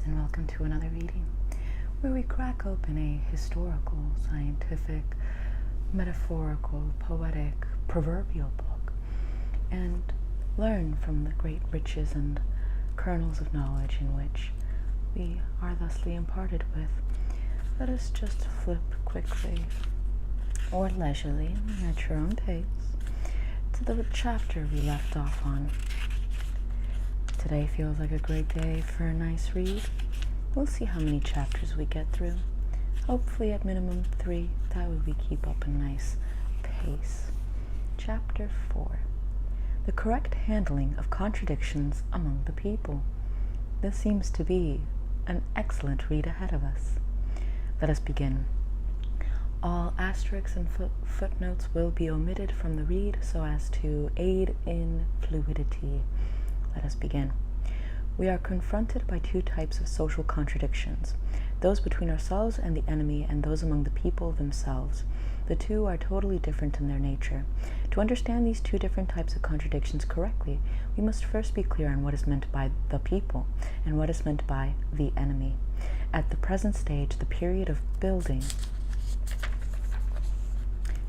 and welcome to another reading where we crack open a historical, scientific, metaphorical, poetic, proverbial book and learn from the great riches and kernels of knowledge in which we are thusly imparted with. Let us just flip quickly or leisurely at your own pace to the chapter we left off on. Today feels like a great day for a nice read. We'll see how many chapters we get through. Hopefully at minimum 3, that way we keep up a nice pace. Chapter 4. The correct handling of contradictions among the people. This seems to be an excellent read ahead of us. Let us begin. All asterisks and footnotes will be omitted from the read so as to aid in fluidity. Let us begin. We are confronted by two types of social contradictions, those between ourselves and the enemy and those among the people themselves. The two are totally different in their nature. To understand these two different types of contradictions correctly, we must first be clear on what is meant by the people and what is meant by the enemy. At the present stage, the period of building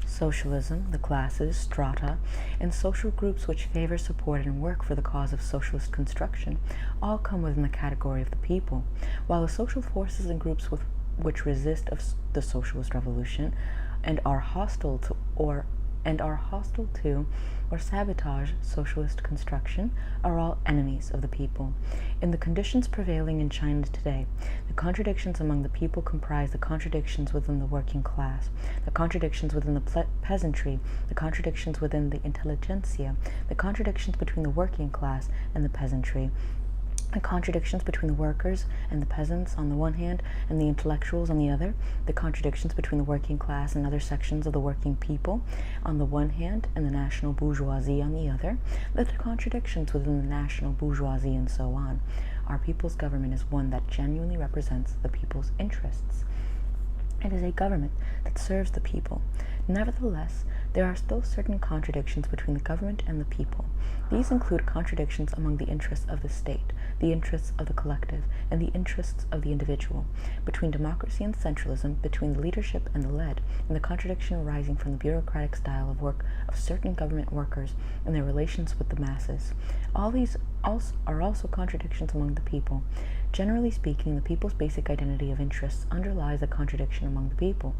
socialism, the classes, strata, and social groups which favor, support, and work for the cause of socialist construction all come within the category of the people, while the social forces and groups which resist of the socialist revolution and are hostile to or sabotage socialist construction are all enemies of the people. In the conditions prevailing in China today, the contradictions among the people comprise the contradictions within the working class, the contradictions within the peasantry, the contradictions within the intelligentsia, the contradictions between the working class and the peasantry, the contradictions between the workers and the peasants on the one hand and the intellectuals on the other, the contradictions between the working class and other sections of the working people on the one hand and the national bourgeoisie on the other, the contradictions within the national bourgeoisie, and so on. Our people's government is one that genuinely represents the people's interests. It is a government that serves the people. Nevertheless, there are still certain contradictions between the government and the people. These include contradictions among the interests of the state, the interests of the collective, and the interests of the individual, between democracy and centralism, between the leadership and the led, and the contradiction arising from the bureaucratic style of work of certain government workers and their relations with the masses. All these are also contradictions among the people. Generally speaking, the people's basic identity of interests underlies a contradiction among the people.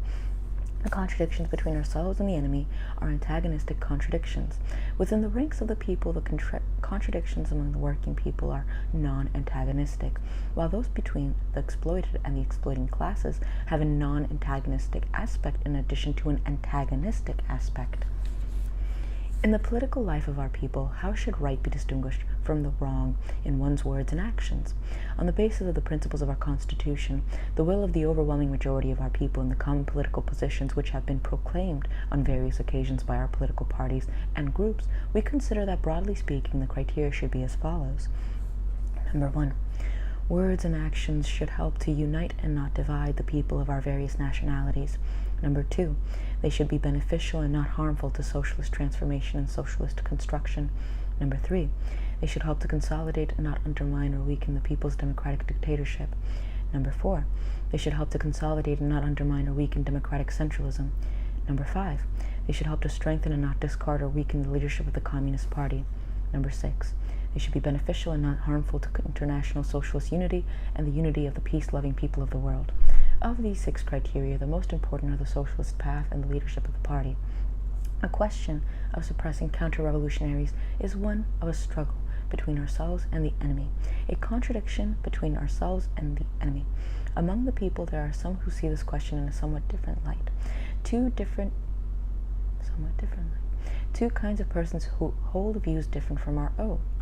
The contradictions between ourselves and the enemy are antagonistic contradictions. Within the ranks of the people, the contradictions among the working people are non-antagonistic, while those between the exploited and the exploiting classes have a non-antagonistic aspect in addition to an antagonistic aspect. In the political life of our people, how should right be distinguished from the wrong in one's words and actions? On the basis of the principles of our Constitution, the will of the overwhelming majority of our people in the common political positions which have been proclaimed on various occasions by our political parties and groups, we consider that, broadly speaking, the criteria should be as follows. Number 1. Words and actions should help to unite and not divide the people of our various nationalities. Number 2, they should be beneficial and not harmful to socialist transformation and socialist construction. Number 3, they should help to consolidate and not undermine or weaken the people's democratic dictatorship. Number 4, they should help to consolidate and not undermine or weaken democratic centralism. Number 5, they should help to strengthen and not discard or weaken the leadership of the Communist Party. Number 6, they should be beneficial and not harmful to international socialist unity and the unity of the peace-loving people of the world. Of these 6 criteria, the most important are the socialist path and the leadership of the party. A question of suppressing counter-revolutionaries is one of a struggle between ourselves and the enemy, a contradiction between ourselves and the enemy. Among the people, there are some who see this question in a somewhat different light. Two kinds of persons who hold views different from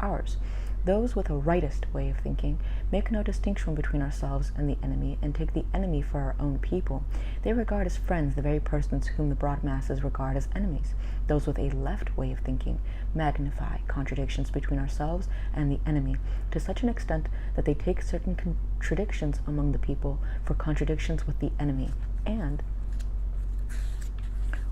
ours. Those with a rightist way of thinking make no distinction between ourselves and the enemy and take the enemy for our own people. They regard as friends the very persons whom the broad masses regard as enemies. Those with a left way of thinking magnify contradictions between ourselves and the enemy to such an extent that they take certain contradictions among the people for contradictions with the enemy, and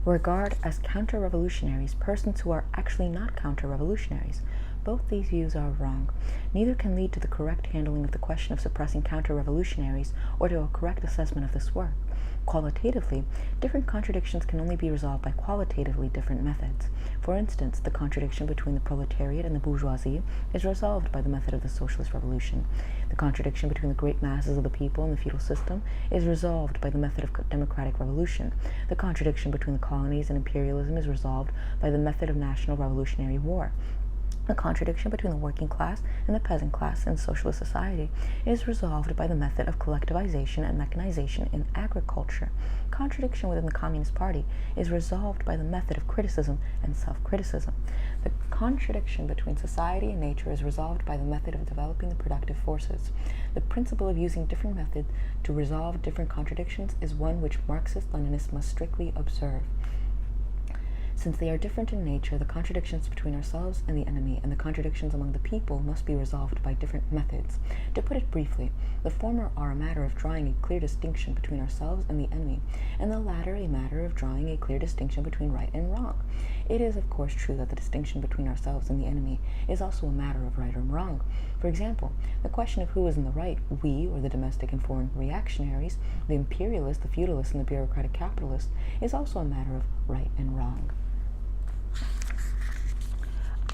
regard as counter-revolutionaries persons who are actually not counter-revolutionaries. Both these views are wrong. Neither can lead to the correct handling of the question of suppressing counter-revolutionaries or to a correct assessment of this work. Qualitatively, different contradictions can only be resolved by qualitatively different methods. For instance, the contradiction between the proletariat and the bourgeoisie is resolved by the method of the socialist revolution. The contradiction between the great masses of the people and the feudal system is resolved by the method of democratic revolution. The contradiction between the colonies and imperialism is resolved by the method of national revolutionary war. The contradiction between the working class and the peasant class in socialist society is resolved by the method of collectivization and mechanization in agriculture. Contradiction within the Communist Party is resolved by the method of criticism and self-criticism. The contradiction between society and nature is resolved by the method of developing the productive forces. The principle of using different methods to resolve different contradictions is one which Marxist-Leninists must strictly observe. Since they are different in nature, the contradictions between ourselves and the enemy and the contradictions among the people must be resolved by different methods. To put it briefly, the former are a matter of drawing a clear distinction between ourselves and the enemy, and the latter a matter of drawing a clear distinction between right and wrong. It is, of course, true that the distinction between ourselves and the enemy is also a matter of right or wrong. For example, the question of who is in the right, we or the domestic and foreign reactionaries, the imperialists, the feudalists, and the bureaucratic capitalists, is also a matter of right and wrong.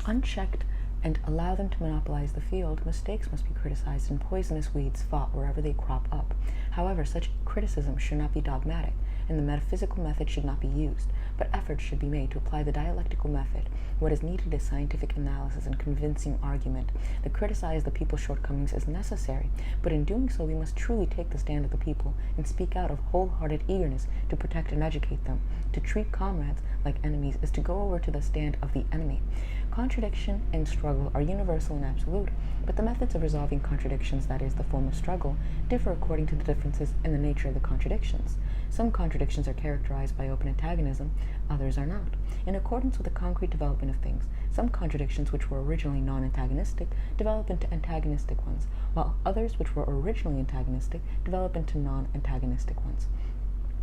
Unchecked and allow them to monopolize the field, mistakes must be criticized and poisonous weeds fought wherever they crop up. However, such criticism should not be dogmatic, and the metaphysical method should not be used, but efforts should be made to apply the dialectical method. What is needed is scientific analysis and convincing argument. To criticize the people's shortcomings is necessary, but in doing so we must truly take the stand of the people and speak out of wholehearted eagerness to protect and educate them. To treat comrades like enemies is to go over to the stand of the enemy. Contradiction and struggle are universal and absolute, but the methods of resolving contradictions, that is, the form of struggle, differ according to the differences in the nature of the contradictions. Some contradictions are characterized by open antagonism, others are not. In accordance with the concrete development of things, some contradictions which were originally non-antagonistic develop into antagonistic ones, while others which were originally antagonistic develop into non-antagonistic ones.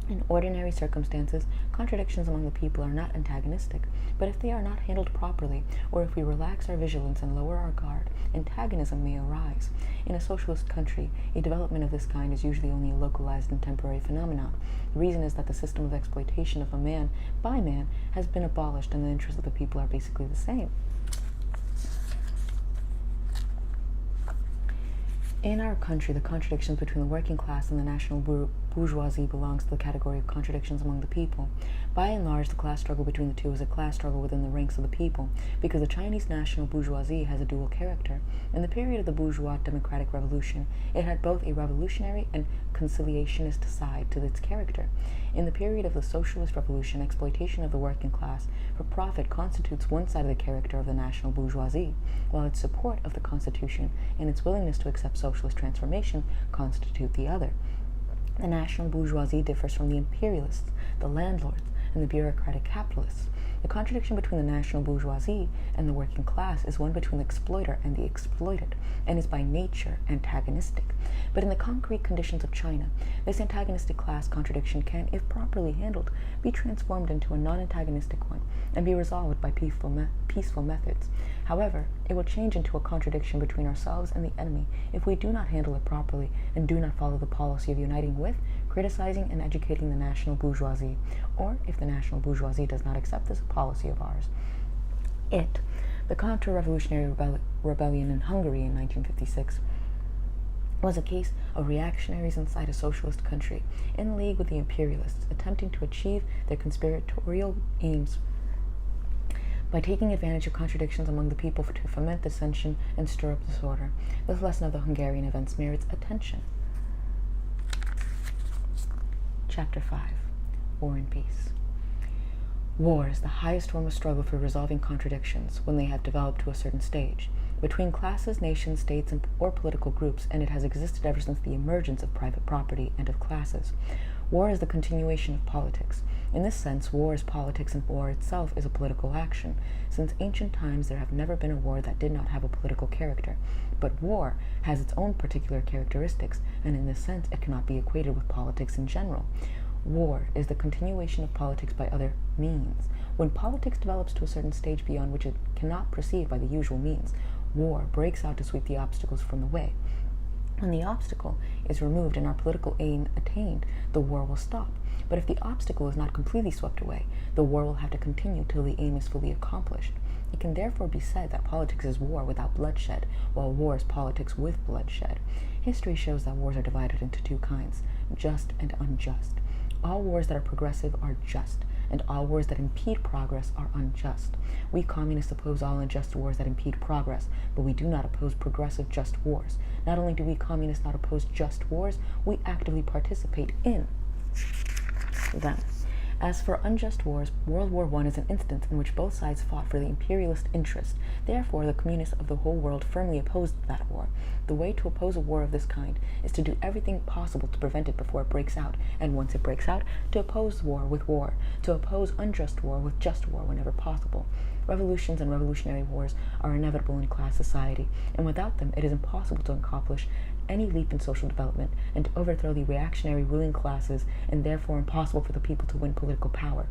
In ordinary circumstances, contradictions among the people are not antagonistic, but if they are not handled properly, or if we relax our vigilance and lower our guard, antagonism may arise. In a socialist country, a development of this kind is usually only a localized and temporary phenomenon. The reason is that the system of exploitation of a man by man has been abolished and the interests of the people are basically the same. In our country, the contradictions between the working class and the national bourgeoisie belongs to the category of contradictions among the people. By and large, the class struggle between the two is a class struggle within the ranks of the people, because the Chinese national bourgeoisie has a dual character. In the period of the bourgeois democratic revolution, it had both a revolutionary and conciliationist side to its character. In the period of the socialist revolution, exploitation of the working class for profit constitutes one side of the character of the national bourgeoisie, while its support of the Constitution and its willingness to accept socialist transformation constitute the other. The national bourgeoisie differs from the imperialists, the landlords, and the bureaucratic capitalists. The contradiction between the national bourgeoisie and the working class is one between the exploiter and the exploited, and is by nature antagonistic. But in the concrete conditions of China, this antagonistic class contradiction can, if properly handled, be transformed into a non-antagonistic one, and be resolved by peaceful methods. However, it will change into a contradiction between ourselves and the enemy if we do not handle it properly and do not follow the policy of uniting with, criticizing, and educating the national bourgeoisie, or if the national bourgeoisie does not accept this policy of ours. The counter-revolutionary rebellion in Hungary in 1956, was a case of reactionaries inside a socialist country, in league with the imperialists, attempting to achieve their conspiratorial aims by taking advantage of contradictions among the people to foment dissension and stir up disorder. This lesson of the Hungarian events merits attention. Chapter 5. War and Peace. War is the highest form of struggle for resolving contradictions when they have developed to a certain stage, between classes, nations, states, or political groups, and it has existed ever since the emergence of private property and of classes. War is the continuation of politics. In this sense, war is politics, and war itself is a political action. Since ancient times, there have never been a war that did not have a political character. But war has its own particular characteristics, and in this sense, it cannot be equated with politics in general. War is the continuation of politics by other means. When politics develops to a certain stage beyond which it cannot proceed by the usual means, war breaks out to sweep the obstacles from the way. When the obstacle is removed and our political aim attained, the war will stop. But if the obstacle is not completely swept away, the war will have to continue till the aim is fully accomplished. It can therefore be said that politics is war without bloodshed, while war is politics with bloodshed. History shows that wars are divided into two kinds, just and unjust. All wars that are progressive are just, and all wars that impede progress are unjust. We communists oppose all unjust wars that impede progress, but we do not oppose progressive just wars. Not only do we communists not oppose just wars, we actively participate in them. As for unjust wars, World War I is an instance in which both sides fought for the imperialist interest. Therefore, the communists of the whole world firmly opposed that war. The way to oppose a war of this kind is to do everything possible to prevent it before it breaks out, and once it breaks out, to oppose war with war, to oppose unjust war with just war whenever possible. Revolutions and revolutionary wars are inevitable in class society, and without them it is impossible to accomplish any leap in social development and to overthrow the reactionary ruling classes, and therefore impossible for the people to win political power.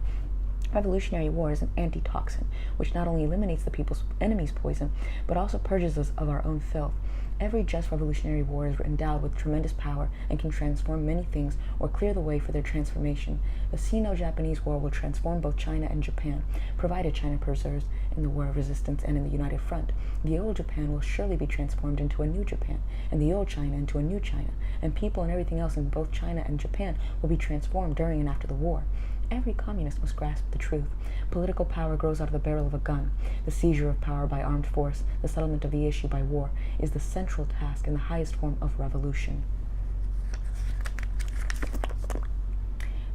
Revolutionary war is an antitoxin, which not only eliminates the people's enemy's poison, but also purges us of our own filth. Every just revolutionary war is endowed with tremendous power and can transform many things or clear the way for their transformation. The Sino-Japanese War will transform both China and Japan, provided China perseveres in the War of Resistance and in the United Front. The old Japan will surely be transformed into a new Japan, and the old China into a new China, and people and everything else in both China and Japan will be transformed during and after the war. Every communist must grasp the truth. Political power grows out of the barrel of a gun. The seizure of power by armed force, the settlement of the issue by war, is the central task and the highest form of revolution.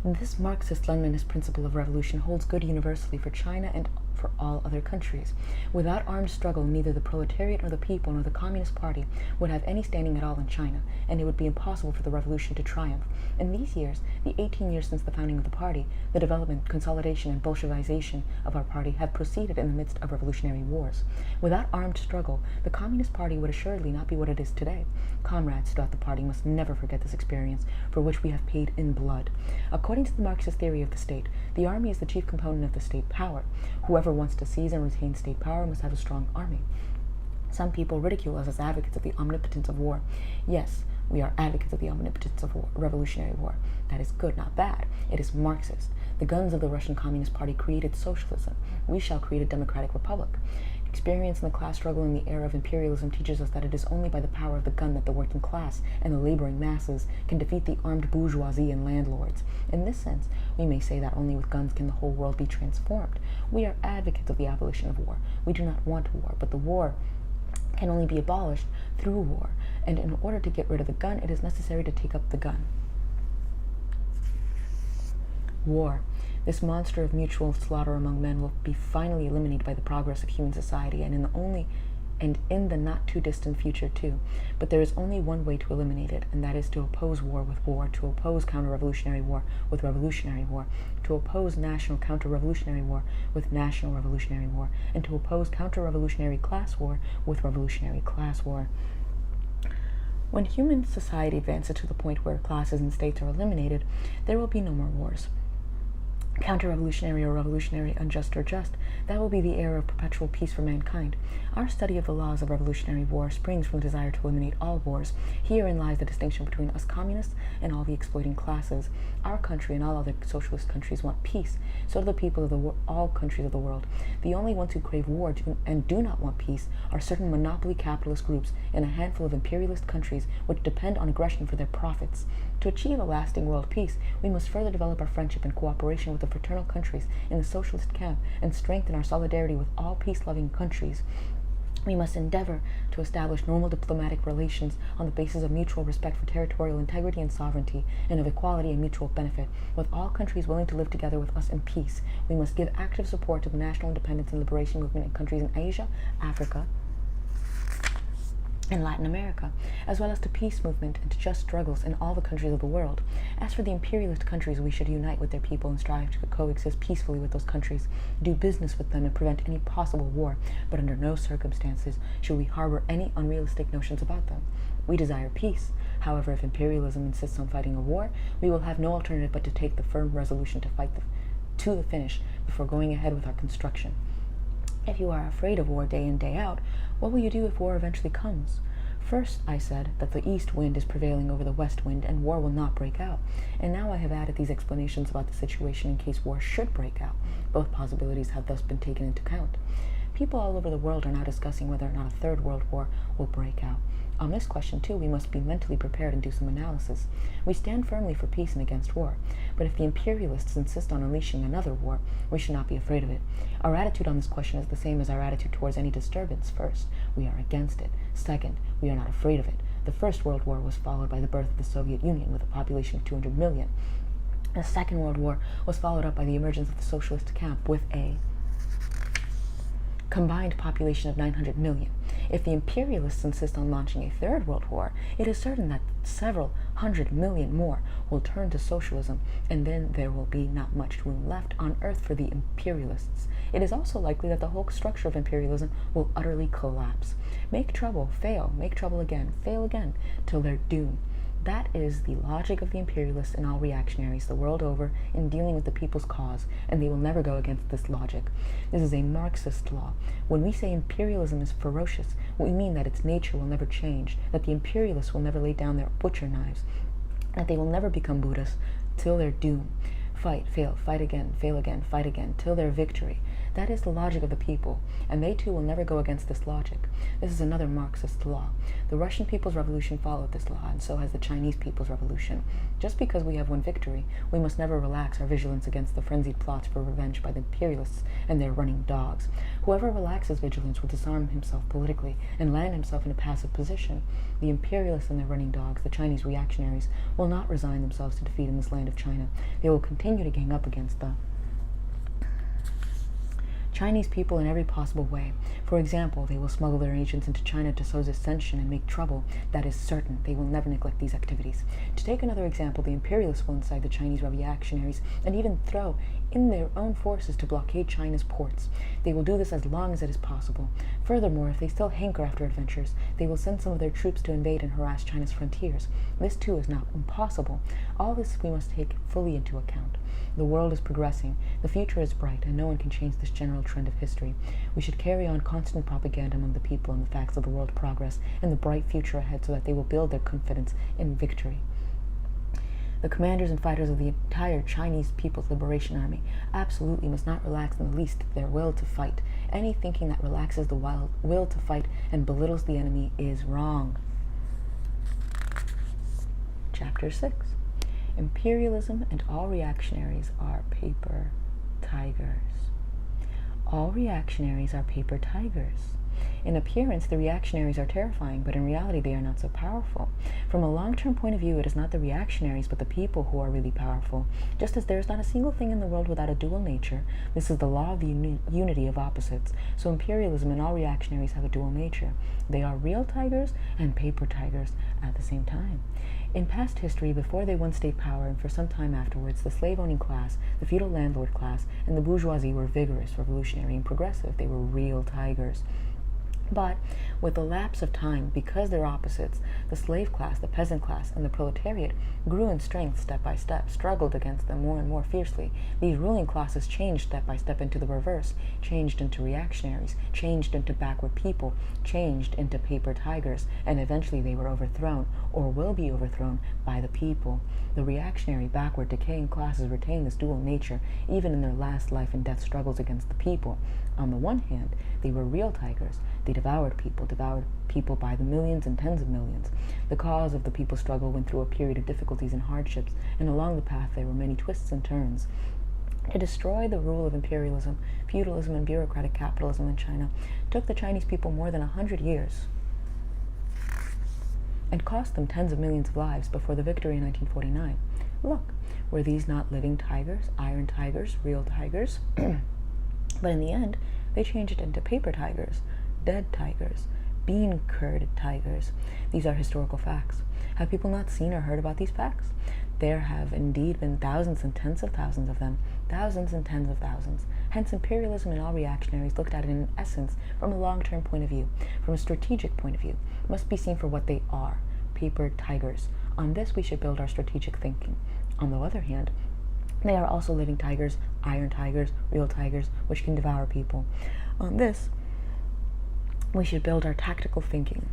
This Marxist-Leninist principle of revolution holds good universally for China and for all other countries. Without armed struggle, neither the proletariat nor the people nor the Communist Party would have any standing at all in China, and it would be impossible for the revolution to triumph. In these years, the 18 years since the founding of the party, the development, consolidation, and Bolshevization of our party have proceeded in the midst of revolutionary wars. Without armed struggle, the Communist Party would assuredly not be what it is today. Comrades throughout the party must never forget this experience, for which we have paid in blood. According to the Marxist theory of the state, the army is the chief component of the state power. Whoever wants to seize and retain state power must have a strong army. Some people ridicule us as advocates of the omnipotence of war. Yes, we are advocates of the omnipotence of war, revolutionary war. That is good, not bad. It is Marxist. The guns of the Russian Communist Party created socialism. We shall create a democratic republic. Experience in the class struggle in the era of imperialism teaches us that it is only by the power of the gun that the working class and the laboring masses can defeat the armed bourgeoisie and landlords. In this sense, we may say that only with guns can the whole world be transformed. We are advocates of the abolition of war. We do not want war, but the war can only be abolished through war, and in order to get rid of the gun, it is necessary to take up the gun. War. This monster of mutual slaughter among men will be finally eliminated by the progress of human society, and in the not too distant future too. But there is only one way to eliminate it, and that is to oppose war with war, to oppose counter-revolutionary war with revolutionary war, to oppose national counter-revolutionary war with national revolutionary war, and to oppose counter-revolutionary class war with revolutionary class war. When human society advances to the point where classes and states are eliminated, there will be no more wars. Counter-revolutionary or revolutionary, unjust or just, that will be the era of perpetual peace for mankind. Our study of the laws of revolutionary war springs from the desire to eliminate all wars. Herein lies the distinction between us communists and all the exploiting classes. Our country and all other socialist countries want peace. So do the people of all countries of the world. The only ones who crave war and do not want peace are certain monopoly capitalist groups in a handful of imperialist countries which depend on aggression for their profits. To achieve a lasting world peace, we must further develop our friendship and cooperation with the fraternal countries in the socialist camp and strengthen our solidarity with all peace-loving countries. We must endeavor to establish normal diplomatic relations on the basis of mutual respect for territorial integrity and sovereignty, and of equality and mutual benefit, with all countries willing to live together with us in peace. We must give active support to the national independence and liberation movement in countries in Asia, Africa, and Latin America, as well as to peace movement and to just struggles in all the countries of the world. As for the imperialist countries, we should unite with their people and strive to coexist peacefully with those countries, do business with them, and prevent any possible war, but under no circumstances should we harbor any unrealistic notions about them. We desire peace. However, if imperialism insists on fighting a war, we will have no alternative but to take the firm resolution to fight to the finish before going ahead with our construction. If you are afraid of war day in, day out, what will you do if war eventually comes? First, I said that the east wind is prevailing over the west wind and war will not break out. And now I have added these explanations about the situation in case war should break out. Both possibilities have thus been taken into account. People all over the world are now discussing whether or not a third world war will break out. On this question, too, we must be mentally prepared and do some analysis. We stand firmly for peace and against war, but if the imperialists insist on unleashing another war, we should not be afraid of it. Our attitude on this question is the same as our attitude towards any disturbance. First, we are against it. Second, we are not afraid of it. The First World War was followed by the birth of the Soviet Union with a population of 200 million. The Second World War was followed up by the emergence of the socialist camp with a combined population of 900 million. If the imperialists insist on launching a third world war, it is certain that several hundred million more will turn to socialism, and then there will be not much room left on earth for the imperialists. It is also likely that the whole structure of imperialism will utterly collapse. Make trouble, fail, make trouble again, fail again, till they're doomed. That is the logic of the imperialists and all reactionaries the world over in dealing with the people's cause, and they will never go against this logic. This is a Marxist law. When we say imperialism is ferocious, we mean that its nature will never change, that the imperialists will never lay down their butcher knives, that they will never become Buddhists till their doom. Fight, fail, fight again, fail again, fight again, till their victory. That is the logic of the people, and they too will never go against this logic. This is another Marxist law. The Russian People's Revolution followed this law, and so has the Chinese People's Revolution. Just because we have won victory, we must never relax our vigilance against the frenzied plots for revenge by the imperialists and their running dogs. Whoever relaxes vigilance will disarm himself politically and land himself in a passive position. The imperialists and their running dogs, the Chinese reactionaries, will not resign themselves to defeat in this land of China. They will continue to gang up against the Chinese people in every possible way. For example, they will smuggle their agents into China to sow dissension and make trouble. That is certain. They will never neglect these activities. To take another example, the imperialists will incite the Chinese reactionaries and even throw in their own forces to blockade China's ports. They will do this as long as it is possible. Furthermore, if they still hanker after adventures, they will send some of their troops to invade and harass China's frontiers. This too is not impossible. All this we must take fully into account. The world is progressing, the future is bright, and no one can change this general trend of history. We should carry on constant propaganda among the people on the facts of the world progress and the bright future ahead so that they will build their confidence in victory. The commanders and fighters of the entire Chinese People's Liberation Army absolutely must not relax in the least their will to fight. Any thinking that relaxes the will to fight and belittles the enemy is wrong. Chapter 6. Imperialism and all reactionaries are paper tigers. All reactionaries are paper tigers. In appearance, the reactionaries are terrifying, but in reality, they are not so powerful. From a long-term point of view, it is not the reactionaries, but the people who are really powerful. Just as there is not a single thing in the world without a dual nature, this is the law of the unity of opposites. So imperialism and all reactionaries have a dual nature. They are real tigers and paper tigers at the same time. In past history, before they won state power and for some time afterwards, the slave-owning class, the feudal landlord class, and the bourgeoisie were vigorous, revolutionary, and progressive. They were real tigers. But with the lapse of time, because they're opposites, the slave class, the peasant class, and the proletariat grew in strength step by step, struggled against them more and more fiercely. These ruling classes changed step by step into the reverse, changed into reactionaries, changed into backward people, changed into paper tigers, and eventually they were overthrown, or will be overthrown, by the people. The reactionary, backward, decaying classes retain this dual nature, even in their last life and death struggles against the people. On the one hand, they were real tigers. They devoured people by the millions and tens of millions. The cause of the people's struggle went through a period of difficulties and hardships, and along the path there were many twists and turns. To destroy the rule of imperialism, feudalism, and bureaucratic capitalism in China took the Chinese people more than 100 years and cost them tens of millions of lives before the victory in 1949. Look, were these not living tigers, iron tigers, real tigers? But in the end, they changed it into paper tigers, dead tigers, bean curd tigers. These are historical facts. Have people not seen or heard about these facts? There have indeed been thousands and tens of thousands of them, thousands and tens of thousands. Hence, imperialism and all reactionaries looked at it in essence from a long-term point of view, from a strategic point of view, must be seen for what they are, paper tigers. On this, we should build our strategic thinking. On the other hand, they are also living tigers, iron tigers, real tigers, which can devour people. On this, we should build our tactical thinking.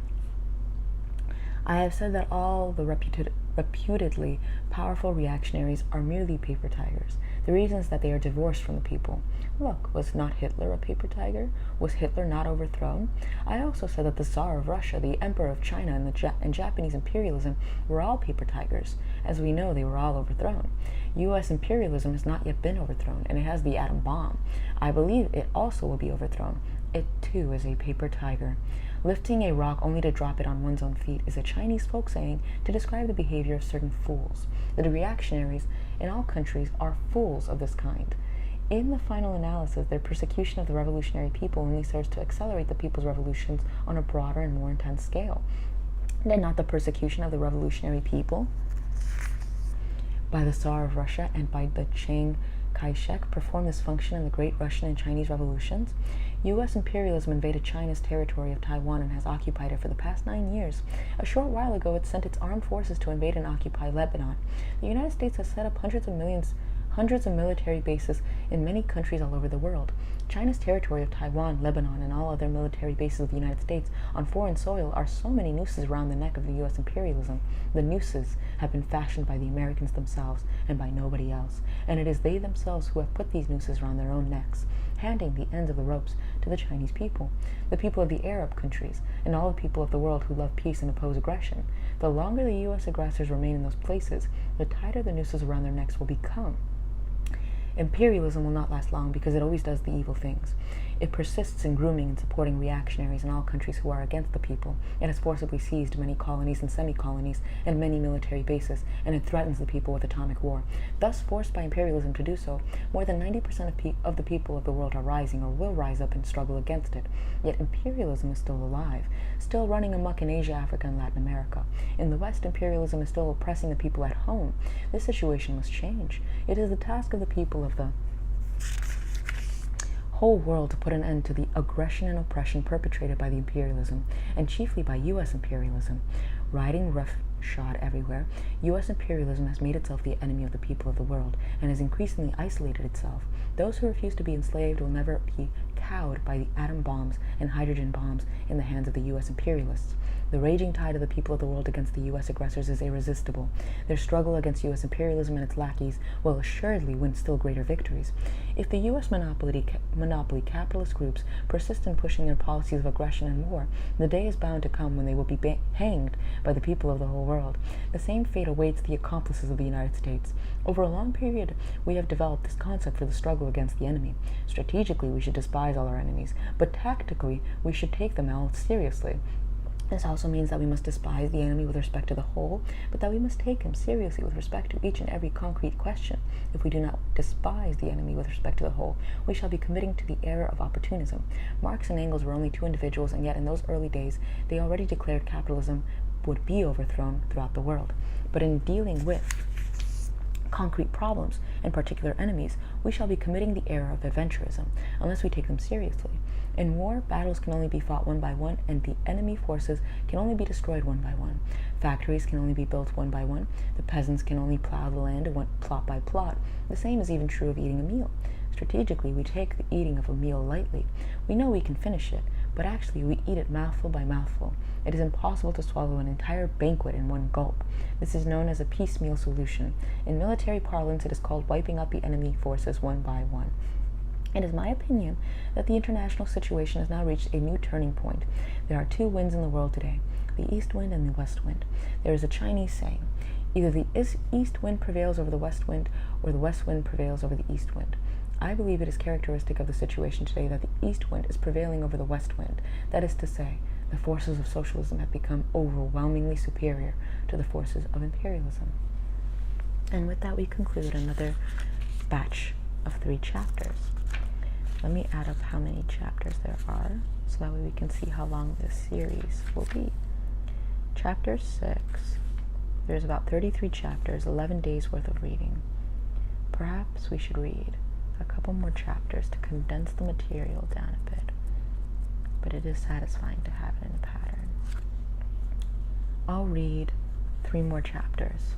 I have said that all the reputedly powerful reactionaries are merely paper tigers. The reason is that they are divorced from the people. Look, was not Hitler a paper tiger? Was Hitler not overthrown? I also said that the Tsar of Russia, the Emperor of China, and Japanese imperialism were all paper tigers. As we know, they were all overthrown. U.S. imperialism has not yet been overthrown, and it has the atom bomb. I believe it also will be overthrown. It, too, is a paper tiger. Lifting a rock only to drop it on one's own feet is a Chinese folk saying to describe the behavior of certain fools. The reactionaries in all countries are fools of this kind. In the final analysis, their persecution of the revolutionary people only serves to accelerate the people's revolutions on a broader and more intense scale. Did not the persecution of the revolutionary people by the Tsar of Russia and by the Chiang Kai-shek perform this function in the Great Russian and Chinese revolutions? U.S. imperialism invaded China's territory of Taiwan and has occupied it for the past 9 years. A short while ago, it sent its armed forces to invade and occupy Lebanon. The United States has set up hundreds of military bases in many countries all over the world. China's territory of Taiwan, Lebanon, and all other military bases of the United States on foreign soil are so many nooses around the neck of the U.S. imperialism. The nooses have been fashioned by the Americans themselves and by nobody else, and it is they themselves who have put these nooses around their own necks, handing the ends of the ropes to the Chinese people, the people of the Arab countries, and all the people of the world who love peace and oppose aggression. The longer the U.S. aggressors remain in those places, the tighter the nooses around their necks will become. Imperialism will not last long because it always does the evil things. It persists in grooming and supporting reactionaries in all countries who are against the people. It has forcibly seized many colonies and semi-colonies and many military bases, and it threatens the people with atomic war. Thus, forced by imperialism to do so, more than 90% of the people of the world are rising or will rise up and struggle against it. Yet imperialism is still alive, still running amok in Asia, Africa, and Latin America. In the West, imperialism is still oppressing the people at home. This situation must change. It is the task of the people of the whole world to put an end to the aggression and oppression perpetrated by the imperialism, and chiefly by U.S. imperialism. Riding roughshod everywhere, U.S. imperialism has made itself the enemy of the people of the world, and has increasingly isolated itself. Those who refuse to be enslaved will never be cowed by the atom bombs and hydrogen bombs in the hands of the U.S. imperialists. The raging tide of the people of the world against the U.S. aggressors is irresistible. Their struggle against U.S. imperialism and its lackeys will assuredly win still greater victories. If the U.S. monopoly capitalist groups persist in pushing their policies of aggression and war, the day is bound to come when they will be hanged by the people of the whole world. The same fate awaits the accomplices of the United States. Over a long period, we have developed this concept for the struggle against the enemy. Strategically, we should despise all our enemies, but tactically, we should take them all seriously. This also means that we must despise the enemy with respect to the whole, but that we must take him seriously with respect to each and every concrete question. If we do not despise the enemy with respect to the whole, we shall be committing to the error of opportunism. Marx and Engels were only two individuals, and yet in those early days, they already declared capitalism would be overthrown throughout the world. But in dealing with concrete problems and particular enemies, we shall be committing the error of adventurism, unless we take them seriously. In war, battles can only be fought one by one, and the enemy forces can only be destroyed one by one. Factories can only be built one by one. The peasants can only plow the land plot by plot. The same is even true of eating a meal. Strategically, we take the eating of a meal lightly. We know we can finish it, but actually we eat it mouthful by mouthful. It is impossible to swallow an entire banquet in one gulp. This is known as a piecemeal solution. In military parlance, it is called wiping out the enemy forces one by one. It is my opinion that the international situation has now reached a new turning point. There are two winds in the world today, the east wind and the west wind. There is a Chinese saying, either the east wind prevails over the west wind, or the west wind prevails over the east wind. I believe it is characteristic of the situation today that the east wind is prevailing over the west wind. That is to say, the forces of socialism have become overwhelmingly superior to the forces of imperialism. And with that, we conclude another batch of 3 chapters. Let me add up how many chapters there are, so that way we can see how long this series will be. Chapter 6. There's about 33 chapters, 11 days worth of reading. Perhaps we should read a couple more chapters to condense the material down a bit, but it is satisfying to have it in a pattern. I'll read 3 more chapters.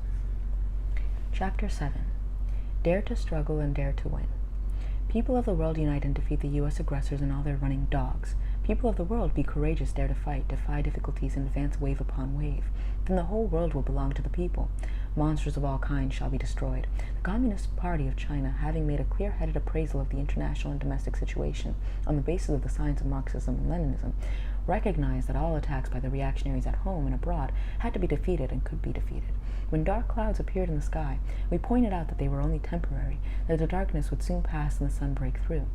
Chapter 7. Dare to struggle and dare to win. People of the world unite and defeat the U.S. aggressors and all their running dogs. People of the world, be courageous, dare to fight, defy difficulties, and advance wave upon wave. Then the whole world will belong to the people. Monsters of all kinds shall be destroyed. The Communist Party of China, having made a clear-headed appraisal of the international and domestic situation on the basis of the science of Marxism and Leninism, recognized that all attacks by the reactionaries at home and abroad had to be defeated and could be defeated. When dark clouds appeared in the sky, we pointed out that they were only temporary, that the darkness would soon pass and the sun break through.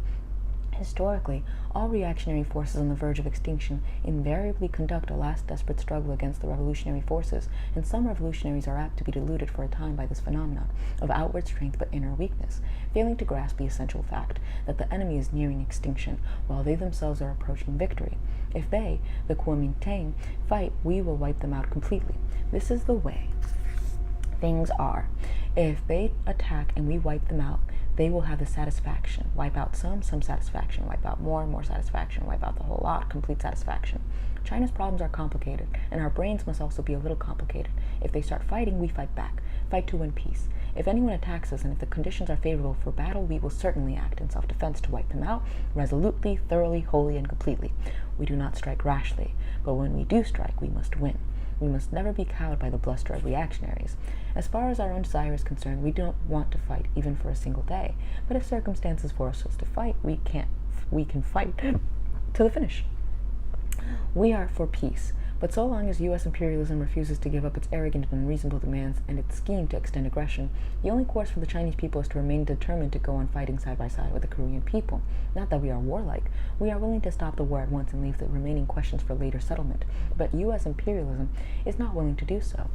Historically, all reactionary forces on the verge of extinction invariably conduct a last desperate struggle against the revolutionary forces, and some revolutionaries are apt to be deluded for a time by this phenomenon of outward strength but inner weakness, failing to grasp the essential fact that the enemy is nearing extinction, while they themselves are approaching victory. If they, the Kuomintang, fight, we will wipe them out completely. This is the way things are. If they attack and we wipe them out, they will have the satisfaction. Wipe out some satisfaction. Wipe out more satisfaction. Wipe out the whole lot, complete satisfaction. China's problems are complicated, and our brains must also be a little complicated. If they start fighting, we fight back. Fight to win peace. If anyone attacks us and if the conditions are favorable for battle, we will certainly act in self-defense to wipe them out, resolutely, thoroughly, wholly, and completely. We do not strike rashly, but when we do strike, we must win. We must never be cowed by the bluster of reactionaries. As far as our own desire is concerned, we don't want to fight even for a single day. But if circumstances force us to fight, we can fight to the finish. We are for peace, but so long as U.S. imperialism refuses to give up its arrogant and unreasonable demands and its scheme to extend aggression, the only course for the Chinese people is to remain determined to go on fighting side by side with the Korean people. Not that we are warlike. We are willing to stop the war at once and leave the remaining questions for later settlement. But U.S. imperialism is not willing to do so.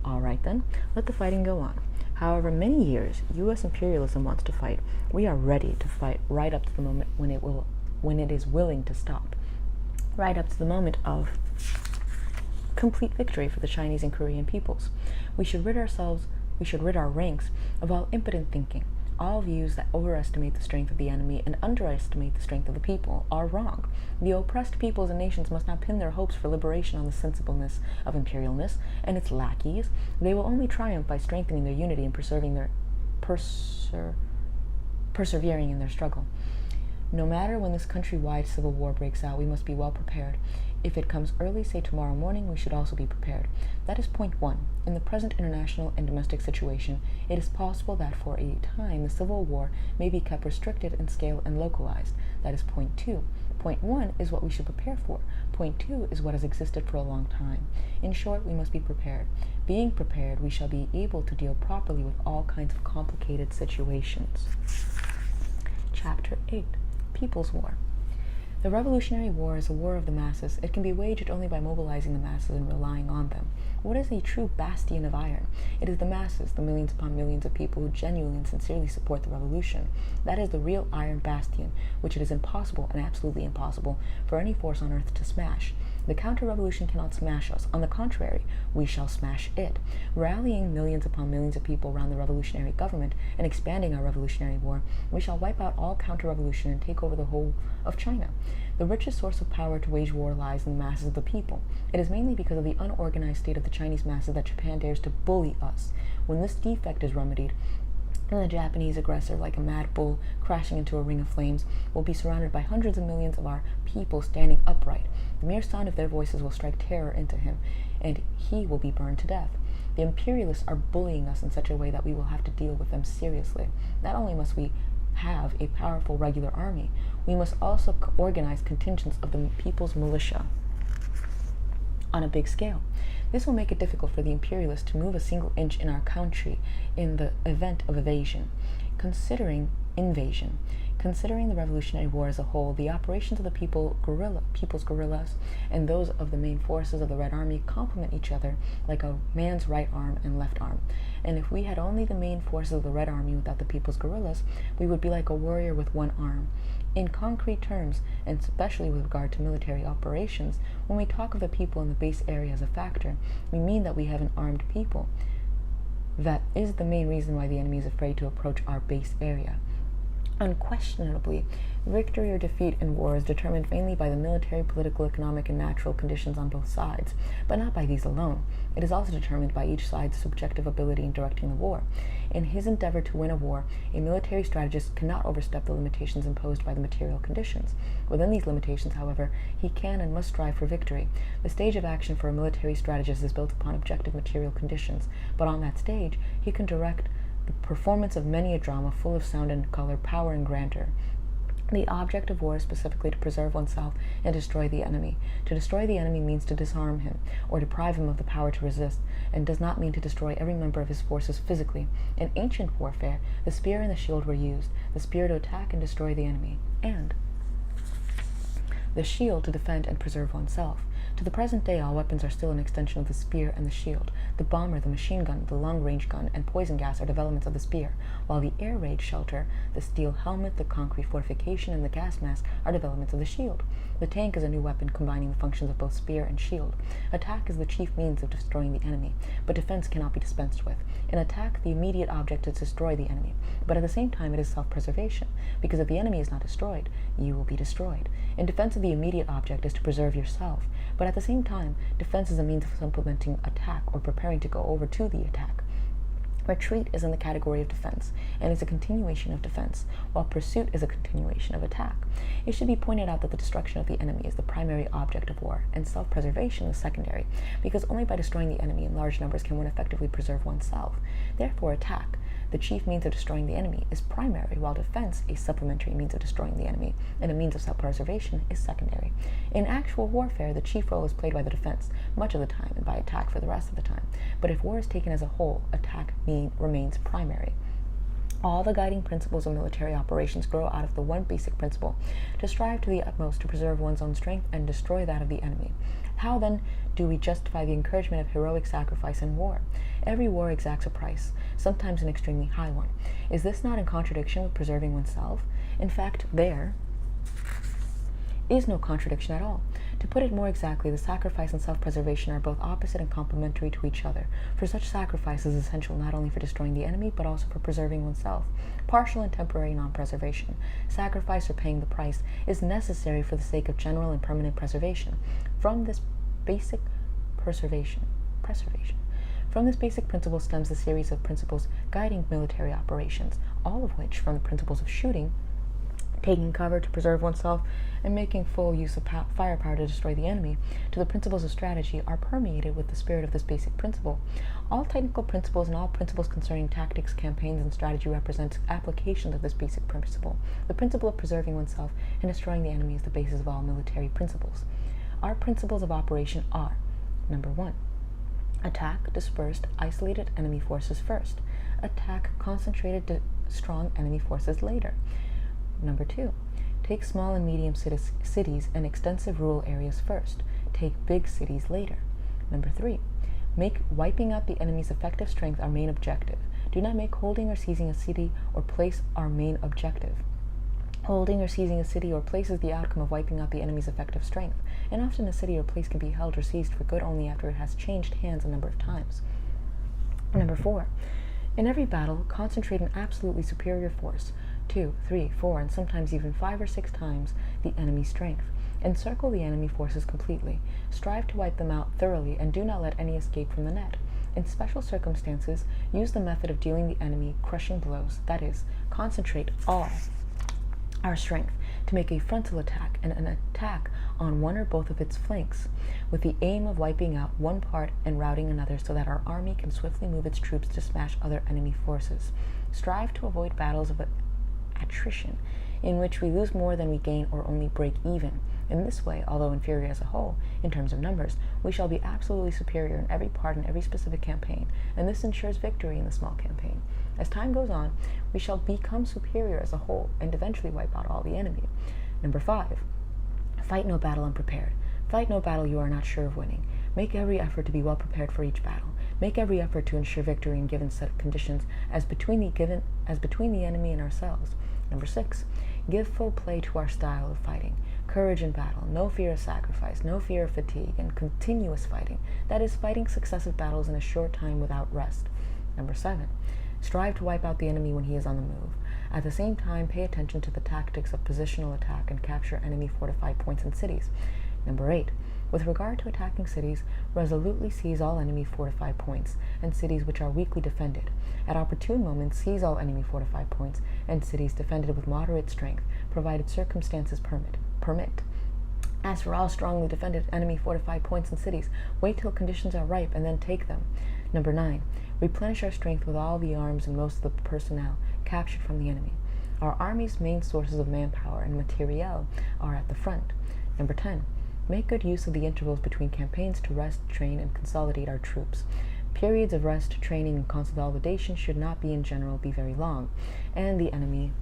All right then, let the fighting go on. However many years U.S. imperialism wants to fight, we are ready to fight right up to the moment when it is willing to stop. Right up to the moment of complete victory for the Chinese and Korean peoples. We should rid our ranks of all impotent thinking. All views that overestimate the strength of the enemy and underestimate the strength of the people are wrong. The oppressed peoples and nations must not pin their hopes for liberation on the sensibleness of imperialness and its lackeys. They will only triumph by strengthening their unity and persevering in their struggle. No matter when this country-wide civil war breaks out, we must be well prepared. If it comes early, say tomorrow morning, we should also be prepared. That is point 1. In the present international and domestic situation, it is possible that for a time the civil war may be kept restricted in scale and localized. That is point 2. Point 1 is what we should prepare for. Point 2 is what has existed for a long time. In short, we must be prepared. Being prepared, we shall be able to deal properly with all kinds of complicated situations. Chapter 8. People's War. The Revolutionary War is a war of the masses. It can be waged only by mobilizing the masses and relying on them. What is a true bastion of iron? It is the masses, the millions upon millions of people who genuinely and sincerely support the revolution. That is the real iron bastion, which it is impossible and absolutely impossible for any force on earth to smash. The counter-revolution cannot smash us. On the contrary, we shall smash it. Rallying millions upon millions of people around the revolutionary government and expanding our revolutionary war, we shall wipe out all counter-revolution and take over the whole of China. The richest source of power to wage war lies in the masses of the people. It is mainly because of the unorganized state of the Chinese masses that Japan dares to bully us. When this defect is remedied, and the Japanese aggressor, like a mad bull crashing into a ring of flames, will be surrounded by hundreds of millions of our people standing upright. The mere sound of their voices will strike terror into him, and he will be burned to death. The imperialists are bullying us in such a way that we will have to deal with them seriously. Not only must we have a powerful regular army, we must also organize contingents of the people's militia on a big scale. This will make it difficult for the imperialists to move a single inch in our country in the event of invasion. Considering the Revolutionary War as a whole, the operations of the people's guerrillas and those of the main forces of the Red Army complement each other like a man's right arm and left arm. And if we had only the main forces of the Red Army without the people's guerrillas, we would be like a warrior with one arm. In concrete terms, and especially with regard to military operations, when we talk of the people in the base area as a factor, we mean that we have an armed people. That is the main reason why the enemy is afraid to approach our base area. Unquestionably, victory or defeat in war is determined mainly by the military, political, economic, and natural conditions on both sides, but not by these alone. It is also determined by each side's subjective ability in directing the war. In his endeavor to win a war, a military strategist cannot overstep the limitations imposed by the material conditions. Within these limitations, however, he can and must strive for victory. The stage of action for a military strategist is built upon objective material conditions, but on that stage, he can direct the performance of many a drama full of sound and color, power and grandeur. The object of war is specifically to preserve oneself and destroy the enemy. To destroy the enemy means to disarm him, or deprive him of the power to resist, and does not mean to destroy every member of his forces physically. In ancient warfare, the spear and the shield were used, the spear to attack and destroy the enemy, and the shield to defend and preserve oneself. To the present day, all weapons are still an extension of the spear and the shield. The bomber, the machine gun, the long-range gun, and poison gas are developments of the spear, while the air raid shelter, the steel helmet, the concrete fortification, and the gas mask are developments of the shield. The tank is a new weapon combining the functions of both spear and shield. Attack is the chief means of destroying the enemy, but defense cannot be dispensed with. In attack, the immediate object is to destroy the enemy, but at the same time it is self-preservation, because if the enemy is not destroyed, you will be destroyed. In defense of the immediate object is to preserve yourself, but at the same time, defense is a means of supplementing attack or preparing to go over to the attack. Retreat is in the category of defense, and is a continuation of defense, while pursuit is a continuation of attack. It should be pointed out that the destruction of the enemy is the primary object of war, and self-preservation is secondary, because only by destroying the enemy in large numbers can one effectively preserve oneself. Therefore, attack, the chief means of destroying the enemy, is primary, while defense, a supplementary means of destroying the enemy, and a means of self-preservation, is secondary. In actual warfare, the chief role is played by the defense, much of the time, and by attack for the rest of the time. But if war is taken as a whole, attack remains primary. All the guiding principles of military operations grow out of the one basic principle, to strive to the utmost to preserve one's own strength and destroy that of the enemy. How, then, do we justify the encouragement of heroic sacrifice in war? Every war exacts a price, sometimes an extremely high one. Is this not in contradiction with preserving oneself? In fact, there is no contradiction at all. To put it more exactly, the sacrifice and self-preservation are both opposite and complementary to each other, for such sacrifice is essential not only for destroying the enemy, but also for preserving oneself. Partial and temporary non-preservation, sacrifice or paying the price, is necessary for the sake of general and permanent preservation. From this basic preservation. From this basic principle stems the series of principles guiding military operations, all of which, from the principles of shooting, taking cover to preserve oneself, and making full use of firepower to destroy the enemy, to the principles of strategy, are permeated with the spirit of this basic principle. All technical principles and all principles concerning tactics, campaigns, and strategy represent applications of this basic principle. The principle of preserving oneself and destroying the enemy is the basis of all military principles. Our principles of operation are: number 1, attack dispersed, isolated enemy forces first. Attack concentrated, strong enemy forces later. Number 2, take small and medium cities and extensive rural areas first. Take big cities later. Number 3, make wiping out the enemy's effective strength our main objective. Do not make holding or seizing a city or place our main objective. Holding or seizing a city or place is the outcome of wiping out the enemy's effective strength, and often a city or place can be held or seized for good only after it has changed hands a number of times. Number 4, in every battle, concentrate an absolutely superior force, 2, 3, 4, and sometimes even 5 or 6 times the enemy's strength. Encircle the enemy forces completely. Strive to wipe them out thoroughly, and do not let any escape from the net. In special circumstances, use the method of dealing the enemy crushing blows, that is, concentrate all our strength to make a frontal attack and an attack on one or both of its flanks, with the aim of wiping out one part and routing another so that our army can swiftly move its troops to smash other enemy forces. Strive to avoid battles of attrition, in which we lose more than we gain or only break even. In this way, although inferior as a whole, in terms of numbers, we shall be absolutely superior in every part in every specific campaign, and this ensures victory in the small campaign. As time goes on, we shall become superior as a whole, and eventually wipe out all the enemy. Number 5, fight no battle unprepared. Fight no battle you are not sure of winning. Make every effort to be well prepared for each battle. Make every effort to ensure victory in given set of conditions as between the enemy and ourselves. Number 6, give full play to our style of fighting. Courage in battle, no fear of sacrifice, no fear of fatigue, and continuous fighting. That is, fighting successive battles in a short time without rest. Number 7, strive to wipe out the enemy when he is on the move. At the same time, pay attention to the tactics of positional attack and capture enemy fortified points in cities. Number 8. With regard to attacking cities, resolutely seize all enemy fortified points and cities which are weakly defended. At opportune moments, seize all enemy fortified points and cities defended with moderate strength, provided circumstances permit. As for all strongly defended enemy fortified points and cities, wait till conditions are ripe and then take them. Number 9. Replenish our strength with all the arms and most of the personnel captured from the enemy. Our army's main sources of manpower and materiel are at the front. Number 10. Make good use of the intervals between campaigns to rest, train, and consolidate our troops. Periods of rest, training, and consolidation should not be in general be very long, and the enemy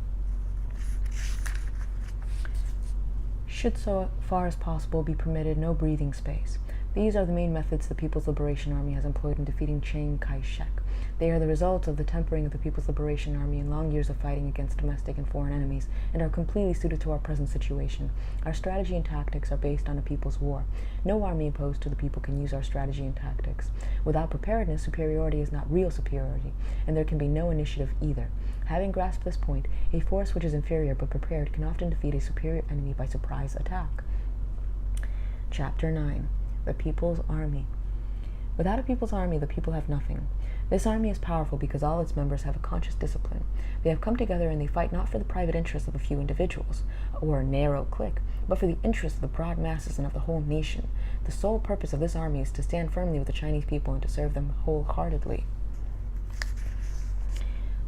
should so far as possible be permitted no breathing space. These are the main methods the People's Liberation Army has employed in defeating Chiang Kai-shek. They are the result of the tempering of the People's Liberation Army in long years of fighting against domestic and foreign enemies, and are completely suited to our present situation. Our strategy and tactics are based on a people's war. No army opposed to the people can use our strategy and tactics. Without preparedness, superiority is not real superiority, and there can be no initiative either. Having grasped this point, a force which is inferior but prepared can often defeat a superior enemy by surprise attack. Chapter 9. The People's Army. Without a people's army, the people have nothing. This army is powerful because all its members have a conscious discipline. They have come together and they fight not for the private interests of a few individuals, or a narrow clique, but for the interests of the broad masses and of the whole nation. The sole purpose of this army is to stand firmly with the Chinese people and to serve them wholeheartedly.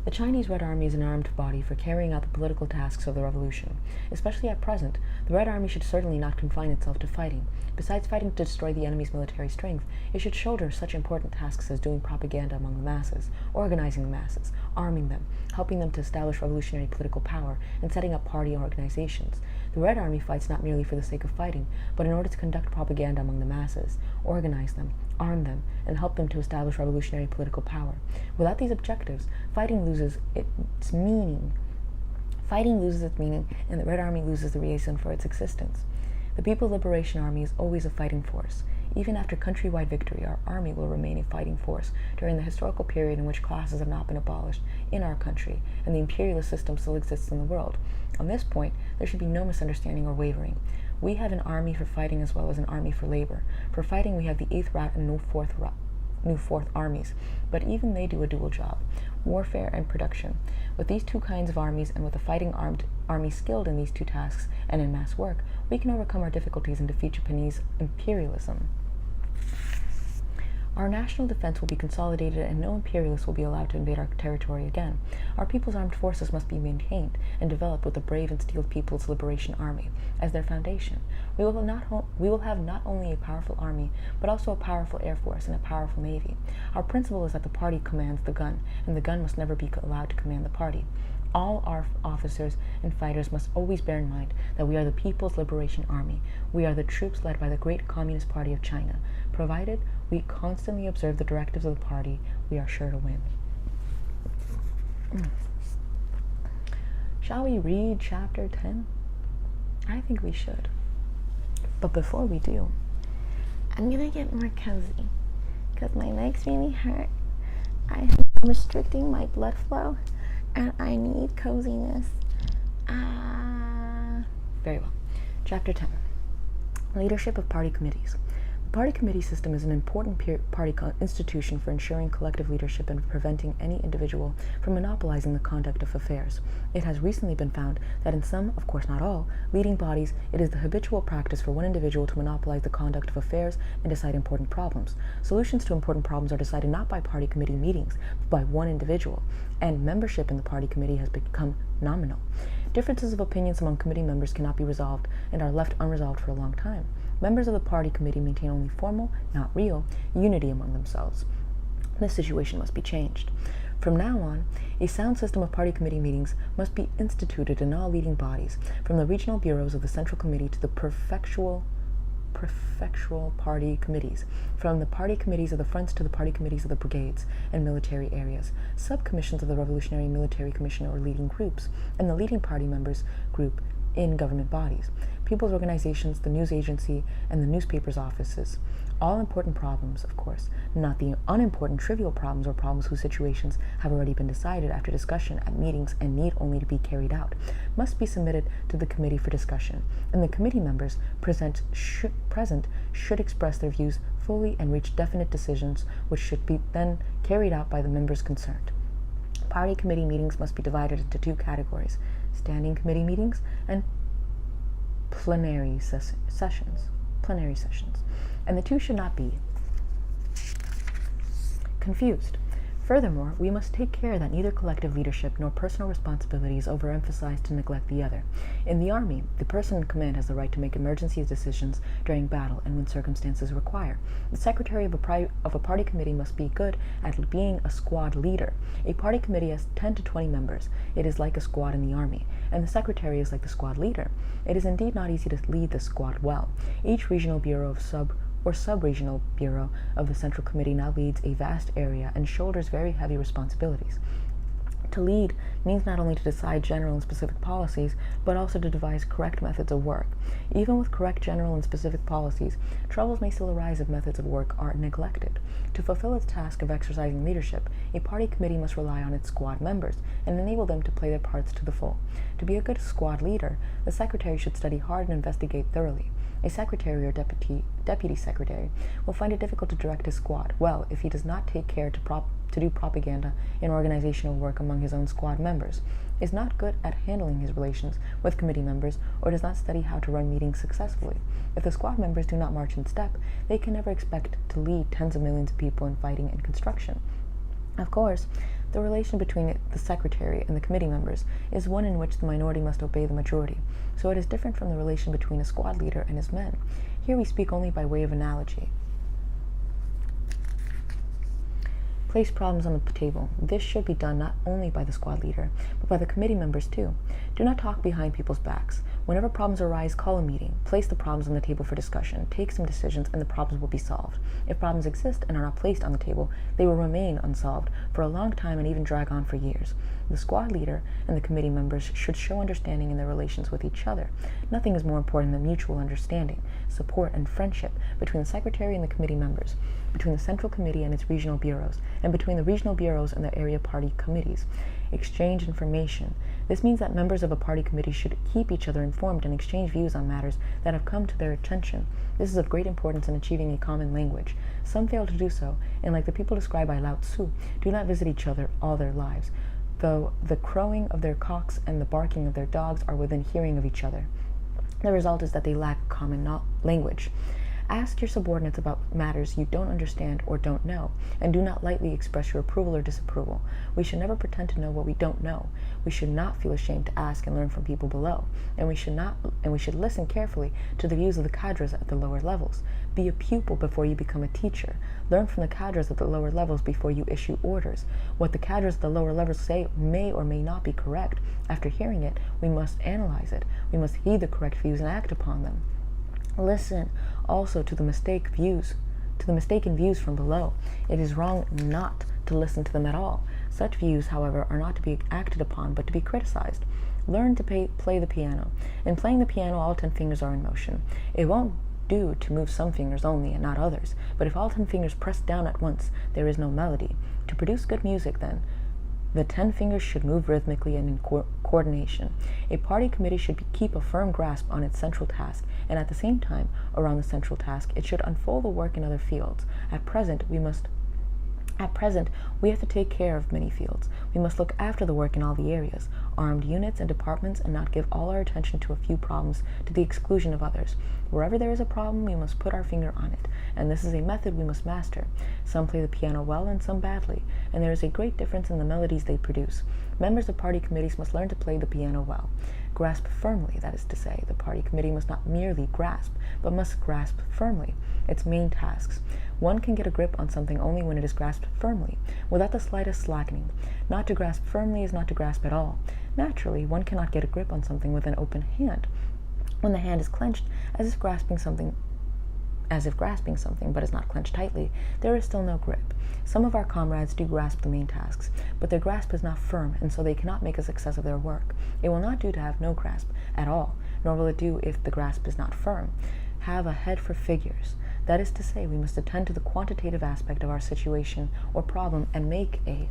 The Chinese Red Army is an armed body for carrying out the political tasks of the revolution. Especially at present, the Red Army should certainly not confine itself to fighting. Besides fighting to destroy the enemy's military strength, it should shoulder such important tasks as doing propaganda among the masses, organizing the masses, arming them, helping them to establish revolutionary political power, and setting up party organizations. The Red Army fights not merely for the sake of fighting, but in order to conduct propaganda among the masses, organize them, arm them, and help them to establish revolutionary political power. Without these objectives, fighting loses its meaning. Fighting loses its meaning, and the Red Army loses the reason for its existence. The People's Liberation Army is always a fighting force. Even after countrywide victory, our army will remain a fighting force during the historical period in which classes have not been abolished in our country, and the imperialist system still exists in the world. On this point, there should be no misunderstanding or wavering. We have an army for fighting as well as an army for labor. For fighting, we have the 8th Rat and New Fourth armies, but even they do a dual job, warfare and production. With these two kinds of armies, and with a fighting armed army skilled in these two tasks and in mass work, we can overcome our difficulties and defeat Japanese imperialism. Our national defense will be consolidated, and no imperialists will be allowed to invade our territory again. Our people's armed forces must be maintained and developed with the brave and steeled People's Liberation Army as their foundation. We will have not only a powerful army, but also a powerful air force and a powerful navy. Our principle is that the party commands the gun, and the gun must never be allowed to command the party. All our officers and fighters must always bear in mind that we are the People's Liberation Army. We are the troops led by the great Communist Party of China. Provided we constantly observe the directives of the party, we are sure to win. Shall we read chapter 10? I think we should. But before we do, I'm gonna get more cozy because my legs really hurt. I'm restricting my blood flow and I need coziness. Very well. Chapter 10. Leadership of Party Committees. The party committee system is an important party institution for ensuring collective leadership and preventing any individual from monopolizing the conduct of affairs. It has recently been found that in some, of course not all, leading bodies, it is the habitual practice for one individual to monopolize the conduct of affairs and decide important problems. Solutions to important problems are decided not by party committee meetings, but by one individual, and membership in the party committee has become nominal. Differences of opinions among committee members cannot be resolved and are left unresolved for a long time. Members of the party committee maintain only formal, not real, unity among themselves. This situation must be changed. From now on, a sound system of party committee meetings must be instituted in all leading bodies, from the regional bureaus of the Central Committee to the prefectural party committees, from the party committees of the fronts to the party committees of the brigades and military areas, sub-commissions of the Revolutionary Military Commission or leading groups, and the leading party members group in government bodies, people's organizations, the news agency, and the newspapers' offices. All important problems, of course, not the unimportant trivial problems or problems whose situations have already been decided after discussion at meetings and need only to be carried out, must be submitted to the committee for discussion, and the committee members present should express their views fully and reach definite decisions which should be then carried out by the members concerned. Party committee meetings must be divided into two categories: standing committee meetings and plenary sessions, and the two should not be confused. Furthermore, we must take care that neither collective leadership nor personal responsibility is overemphasized to neglect the other. In the Army, the person in command has the right to make emergency decisions during battle and when circumstances require. The secretary of a party committee must be good at being a squad leader. A party committee has 10 to 20 members. It is like a squad in the Army, and the secretary is like the squad leader. It is indeed not easy to lead the squad well. Each regional bureau of sub-regional bureau of the Central Committee now leads a vast area and shoulders very heavy responsibilities. To lead means not only to decide general and specific policies, but also to devise correct methods of work. Even with correct general and specific policies, troubles may still arise if methods of work are neglected. To fulfill its task of exercising leadership, a party committee must rely on its squad members and enable them to play their parts to the full. To be a good squad leader, the secretary should study hard and investigate thoroughly. A secretary or deputy secretary will find it difficult to direct his squad well if he does not take care to do propaganda and organizational work among his own squad members, is not good at handling his relations with committee members, or does not study how to run meetings successfully. If the squad members do not march in step, they can never expect to lead tens of millions of people in fighting and construction. Of course, the relation between the secretary and the committee members is one in which the minority must obey the majority, so it is different from the relation between a squad leader and his men. Here we speak only by way of analogy. Place problems on the table. This should be done not only by the squad leader, but by the committee members too. Do not talk behind people's backs. Whenever problems arise, call a meeting. Place the problems on the table for discussion. Take some decisions and the problems will be solved. If problems exist and are not placed on the table, they will remain unsolved for a long time and even drag on for years. The squad leader and the committee members should show understanding in their relations with each other. Nothing is more important than mutual understanding, support, and friendship between the secretary and the committee members, between the Central Committee and its regional bureaus, and between the regional bureaus and the area party committees. Exchange information. This means that members of a party committee should keep each other informed and exchange views on matters that have come to their attention. This is of great importance in achieving a common language. Some fail to do so, and like the people described by Lao Tzu, do not visit each other all their lives, though the crowing of their cocks and the barking of their dogs are within hearing of each other. The result is that they lack common language. Ask your subordinates about matters you don't understand or don't know, and do not lightly express your approval or disapproval. We should never pretend to know what we don't know. We should not feel ashamed to ask and learn from people below, and we should listen carefully to the views of the cadres at the lower levels. Be a pupil before you become a teacher. Learn from the cadres at the lower levels before you issue orders. What the cadres at the lower levels say may or may not be correct. After hearing it, we must analyze it. We must heed the correct views and act upon them. Listen also to the mistaken views from below. It is wrong not to listen to them at all. Such views, however, are not to be acted upon, but to be criticized. Learn to play the piano. In playing the piano, all 10 fingers are in motion. It won't do to move some fingers only and not others, but if all 10 fingers press down at once, there is no melody. To produce good music, then, the 10 fingers should move rhythmically and in coordination. A party committee should keep a firm grasp on its central task, and at the same time, around the central task, it should unfold the work in other fields. At present, we have to take care of many fields. We must look after the work in all the areas, armed units and departments, and not give all our attention to a few problems to the exclusion of others. Wherever there is a problem, we must put our finger on it, and this is a method we must master. Some play the piano well and some badly, and there is a great difference in the melodies they produce. Members of party committees must learn to play the piano well. Grasp firmly, that is to say, the party committee must not merely grasp, but must grasp firmly its main tasks. One can get a grip on something only when it is grasped firmly, without the slightest slackening. Not to grasp firmly is not to grasp at all. Naturally, one cannot get a grip on something with an open hand. When the hand is clenched, as if grasping something, but is not clenched tightly, there is still no grip. Some of our comrades do grasp the main tasks, but their grasp is not firm, and so they cannot make a success of their work. It will not do to have no grasp at all, nor will it do if the grasp is not firm. Have a head for figures. That is to say, we must attend to the quantitative aspect of our situation or problem and make a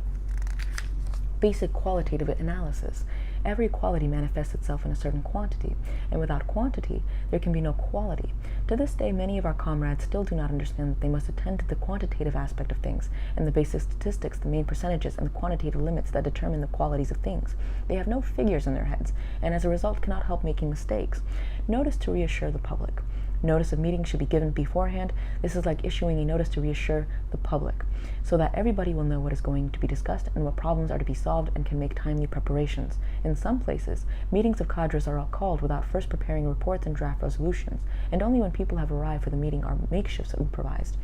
basic qualitative analysis. Every quality manifests itself in a certain quantity, and without quantity, there can be no quality. To this day, many of our comrades still do not understand that they must attend to the quantitative aspect of things, and the basic statistics, the main percentages, and the quantitative limits that determine the qualities of things. They have no figures in their heads, and as a result cannot help making mistakes. Notice to reassure the public. Notice of meeting should be given beforehand. This is like issuing a notice to reassure the public, so that everybody will know what is going to be discussed and what problems are to be solved and can make timely preparations. In some places, meetings of cadres are all called without first preparing reports and draft resolutions, and only when people have arrived for the meeting are makeshifts improvised.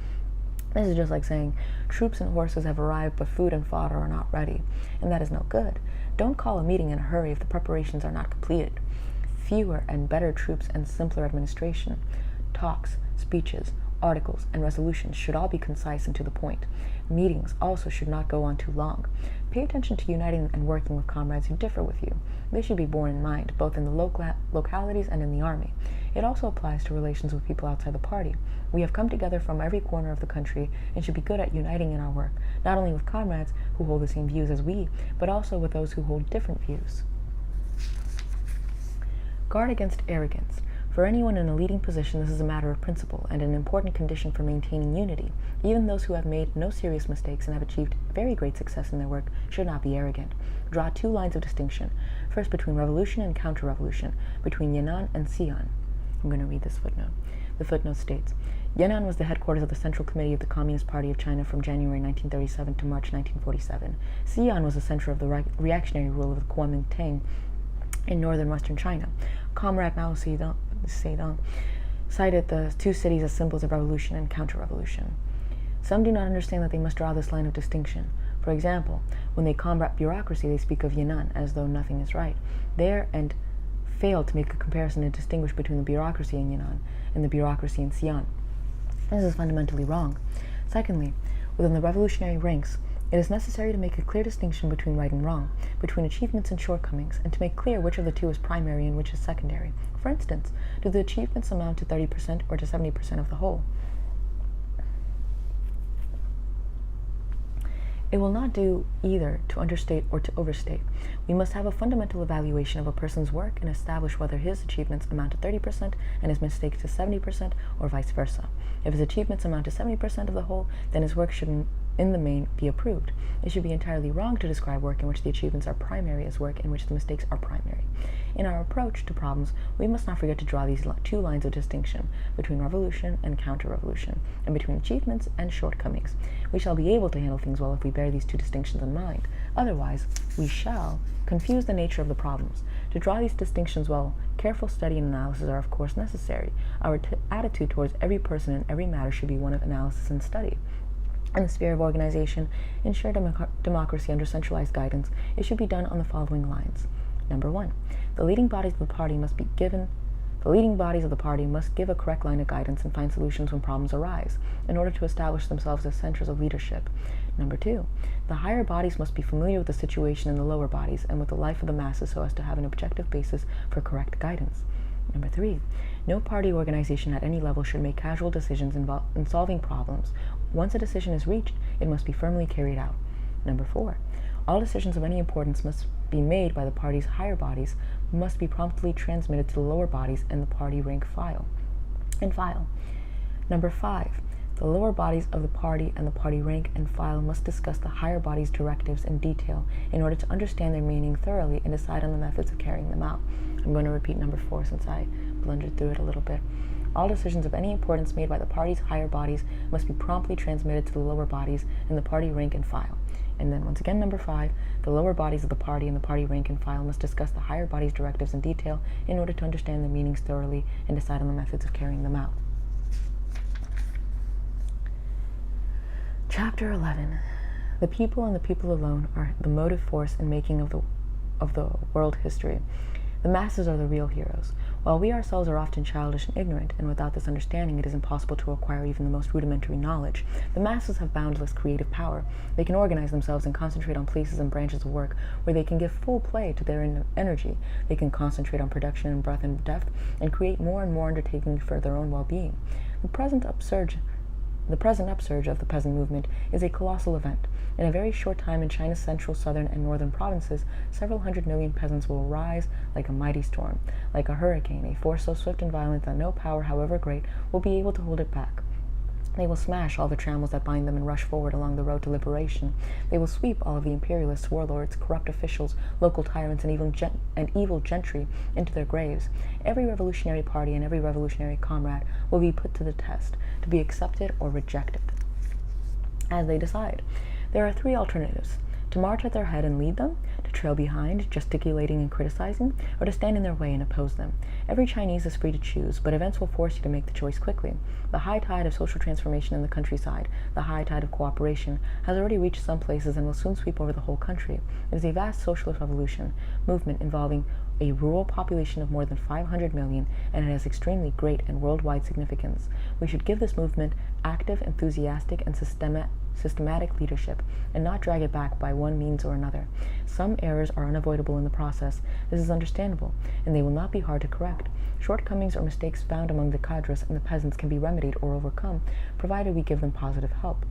This is just like saying, troops and horses have arrived, but food and fodder are not ready, and that is no good. Don't call a meeting in a hurry if the preparations are not completed. Fewer and better troops and simpler administration. Talks, speeches, articles, and resolutions should all be concise and to the point. Meetings also should not go on too long. Pay attention to uniting and working with comrades who differ with you. This should be borne in mind, both in the localities and in the army. It also applies to relations with people outside the party. We have come together from every corner of the country and should be good at uniting in our work, not only with comrades who hold the same views as we, but also with those who hold different views. Guard against arrogance. For anyone in a leading position, this is a matter of principle and an important condition for maintaining unity. Even those who have made no serious mistakes and have achieved very great success in their work should not be arrogant. Draw two lines of distinction. First, between revolution and counter-revolution, between Yan'an and Xi'an. I'm going to read this footnote. The footnote states, Yan'an was the headquarters of the Central Committee of the Communist Party of China from January 1937 to March 1947. Xi'an was the center of the reactionary rule of the Kuomintang in northern western China. Comrade Mao Zedong cited the two cities as symbols of revolution and counter-revolution. Some do not understand that they must draw this line of distinction. For example, when they combat bureaucracy, they speak of Yan'an as though nothing is right there and fail to make a comparison and distinguish between the bureaucracy in Yan'an and the bureaucracy in Xi'an. This is fundamentally wrong. Secondly, within the revolutionary ranks, it is necessary to make a clear distinction between right and wrong, between achievements and shortcomings, and to make clear which of the two is primary and which is secondary. For instance, do the achievements amount to 30% or to 70% of the whole? It will not do either to understate or to overstate. We must have a fundamental evaluation of a person's work and establish whether his achievements amount to 30% and his mistakes to 70%, or vice versa. If his achievements amount to 70% of the whole, then his work should in the main be approved. It should be entirely wrong to describe work in which the achievements are primary as work in which the mistakes are primary. In our approach to problems, we must not forget to draw these two lines of distinction between revolution and counter-revolution, and between achievements and shortcomings. We shall be able to handle things well if we bear these two distinctions in mind. Otherwise, we shall confuse the nature of the problems. To draw these distinctions well, careful study and analysis are of course necessary. Our attitude towards every person and every matter should be one of analysis and study. In the sphere of organization, ensure democracy under centralized guidance, it should be done on the following lines. Number 1, the leading bodies of the party must give a correct line of guidance and find solutions when problems arise, in order to establish themselves as centers of leadership. Number 2, the higher bodies must be familiar with the situation in the lower bodies and with the life of the masses so as to have an objective basis for correct guidance. Number 3, no party organization at any level should make casual decisions in solving problems. Once a decision is reached, it must be firmly carried out. Number 4, all decisions of any importance must be made by the party's higher bodies, must be promptly transmitted to the lower bodies and the party rank file. Number 5, the lower bodies of the party and the party rank and file must discuss the higher body's directives in detail in order to understand their meaning thoroughly and decide on the methods of carrying them out. I'm going to repeat number 4 since I blundered through it a little bit. All decisions of any importance made by the party's higher bodies must be promptly transmitted to the lower bodies and the party rank and file. And then once again, number 5, the lower bodies of the party and the party rank and file must discuss the higher body's directives in detail in order to understand their meanings thoroughly and decide on the methods of carrying them out. Chapter 11. The people and the people alone are the motive force in making of the world history. The masses are the real heroes. While we ourselves are often childish and ignorant, and without this understanding it is impossible to acquire even the most rudimentary knowledge, the masses have boundless creative power. They can organize themselves and concentrate on places and branches of work where they can give full play to their energy. They can concentrate on production in breadth and depth, and create more and more undertakings for their own well-being. The present upsurge of the peasant movement is a colossal event. In a very short time in China's central, southern, and northern provinces, several 100 million peasants will rise like a mighty storm, like a hurricane, a force so swift and violent that no power, however great, will be able to hold it back. They will smash all the trammels that bind them and rush forward along the road to liberation. They will sweep all of the imperialists, warlords, corrupt officials, local tyrants, and evil gentry into their graves. Every revolutionary party and every revolutionary comrade will be put to the test, to be accepted or rejected, as they decide. There are three alternatives: to march at their head and lead them, to trail behind, gesticulating and criticizing, or to stand in their way and oppose them. Every Chinese is free to choose, but events will force you to make the choice quickly. The high tide of social transformation in the countryside, the high tide of cooperation, has already reached some places and will soon sweep over the whole country. It is a vast socialist revolution, movement involving a rural population of more than 500 million, and it has extremely great and worldwide significance. We should give this movement active, enthusiastic, and systematic leadership, and not drag it back by one means or another. Some errors are unavoidable in the process. This is understandable, and they will not be hard to correct. Shortcomings or mistakes found among the cadres and the peasants can be remedied or overcome, provided we give them positive help.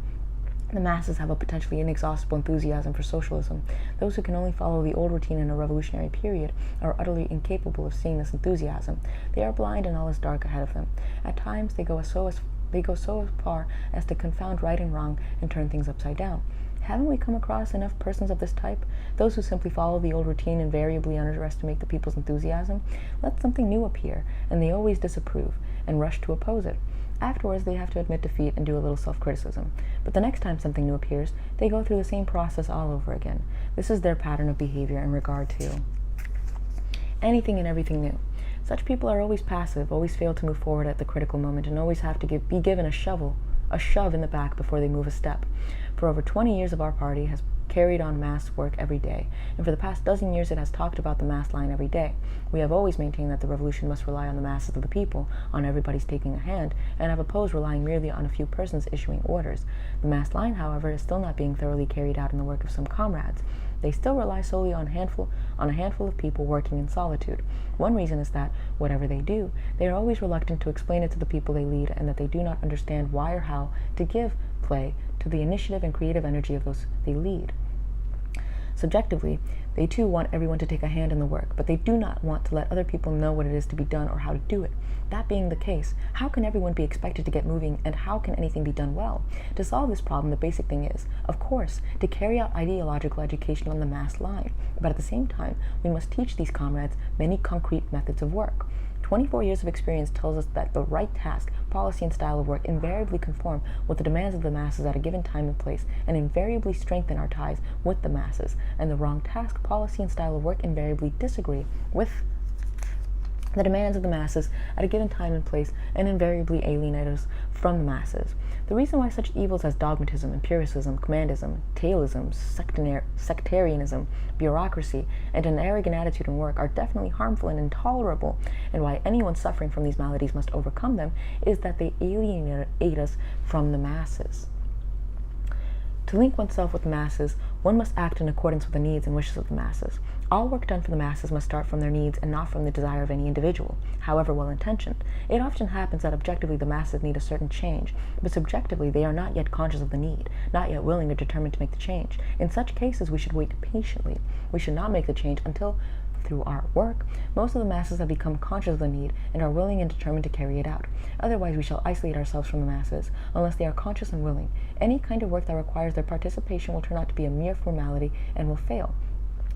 The masses have a potentially inexhaustible enthusiasm for socialism. Those who can only follow the old routine in a revolutionary period are utterly incapable of seeing this enthusiasm. They are blind and all is dark ahead of them. At times they go so far as to confound right and wrong and turn things upside down. Haven't we come across enough persons of this type? Those who simply follow the old routine invariably underestimate the people's enthusiasm. Let something new appear, and they always disapprove and rush to oppose it. Afterwards, they have to admit defeat and do a little self-criticism. But the next time something new appears, they go through the same process all over again. This is their pattern of behavior in regard to anything and everything new. Such people are always passive, always fail to move forward at the critical moment, and always have to be given a shove in the back before they move a step. For over 20 years of our party has carried on mass work every day, and for the past dozen years it has talked about the mass line every day. We have always maintained that the revolution must rely on the masses of the people, on everybody's taking a hand, and have opposed relying merely on a few persons issuing orders. The mass line, however, is still not being thoroughly carried out in the work of some comrades. They still rely solely on a handful of people working in solitude. One reason is that, whatever they do, they are always reluctant to explain it to the people they lead, and that they do not understand why or how to give play to the initiative and creative energy of those they lead. Subjectively, they too want everyone to take a hand in the work, but they do not want to let other people know what it is to be done or how to do it. That being the case, how can everyone be expected to get moving, and how can anything be done well? To solve this problem, the basic thing is, of course, to carry out ideological education on the mass line, but at the same time, we must teach these comrades many concrete methods of work. 24 years of experience tells us that the right task, policy, and style of work invariably conform with the demands of the masses at a given time and place, and invariably strengthen our ties with the masses, and the wrong task, policy, and style of work invariably disagree with the demands of the masses at a given time and place, and invariably alienate us from the masses. The reason why such evils as dogmatism, empiricism, commandism, tailism, sectarianism, bureaucracy, and an arrogant attitude in work are definitely harmful and intolerable, and why anyone suffering from these maladies must overcome them, is that they alienate us from the masses. To link oneself with the masses, one must act in accordance with the needs and wishes of the masses. All work done for the masses must start from their needs and not from the desire of any individual, however well-intentioned. It often happens that objectively the masses need a certain change, but subjectively they are not yet conscious of the need, not yet willing or determined to make the change. In such cases, we should wait patiently. We should not make the change until, through our work, most of the masses have become conscious of the need and are willing and determined to carry it out. Otherwise, we shall isolate ourselves from the masses, unless they are conscious and willing. Any kind of work that requires their participation will turn out to be a mere formality and will fail.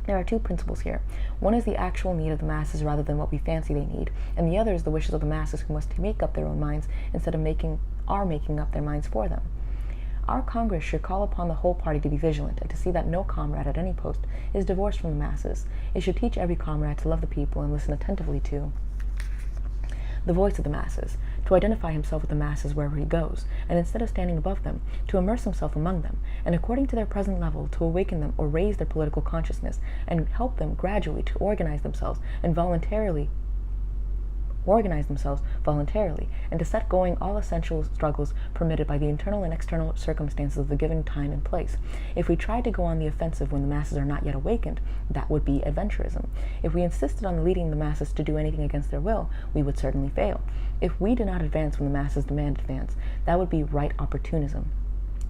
There are two principles here. One is the actual need of the masses rather than what we fancy they need, and the other is the wishes of the masses who must make up their own minds instead of making up their minds for them. Our Congress should call upon the whole party to be vigilant and to see that no comrade at any post is divorced from the masses. It should teach every comrade to love the people and listen attentively to the voice of the masses, to identify himself with the masses wherever he goes, and instead of standing above them, to immerse himself among them, and according to their present level, to awaken them or raise their political consciousness, and help them gradually to organize themselves and voluntarily organize themselves voluntarily, and to set going all essential struggles permitted by the internal and external circumstances of the given time and place. If we tried to go on the offensive when the masses are not yet awakened, that would be adventurism. If we insisted on leading the masses to do anything against their will, we would certainly fail. If we did not advance when the masses demand advance, that would be right opportunism.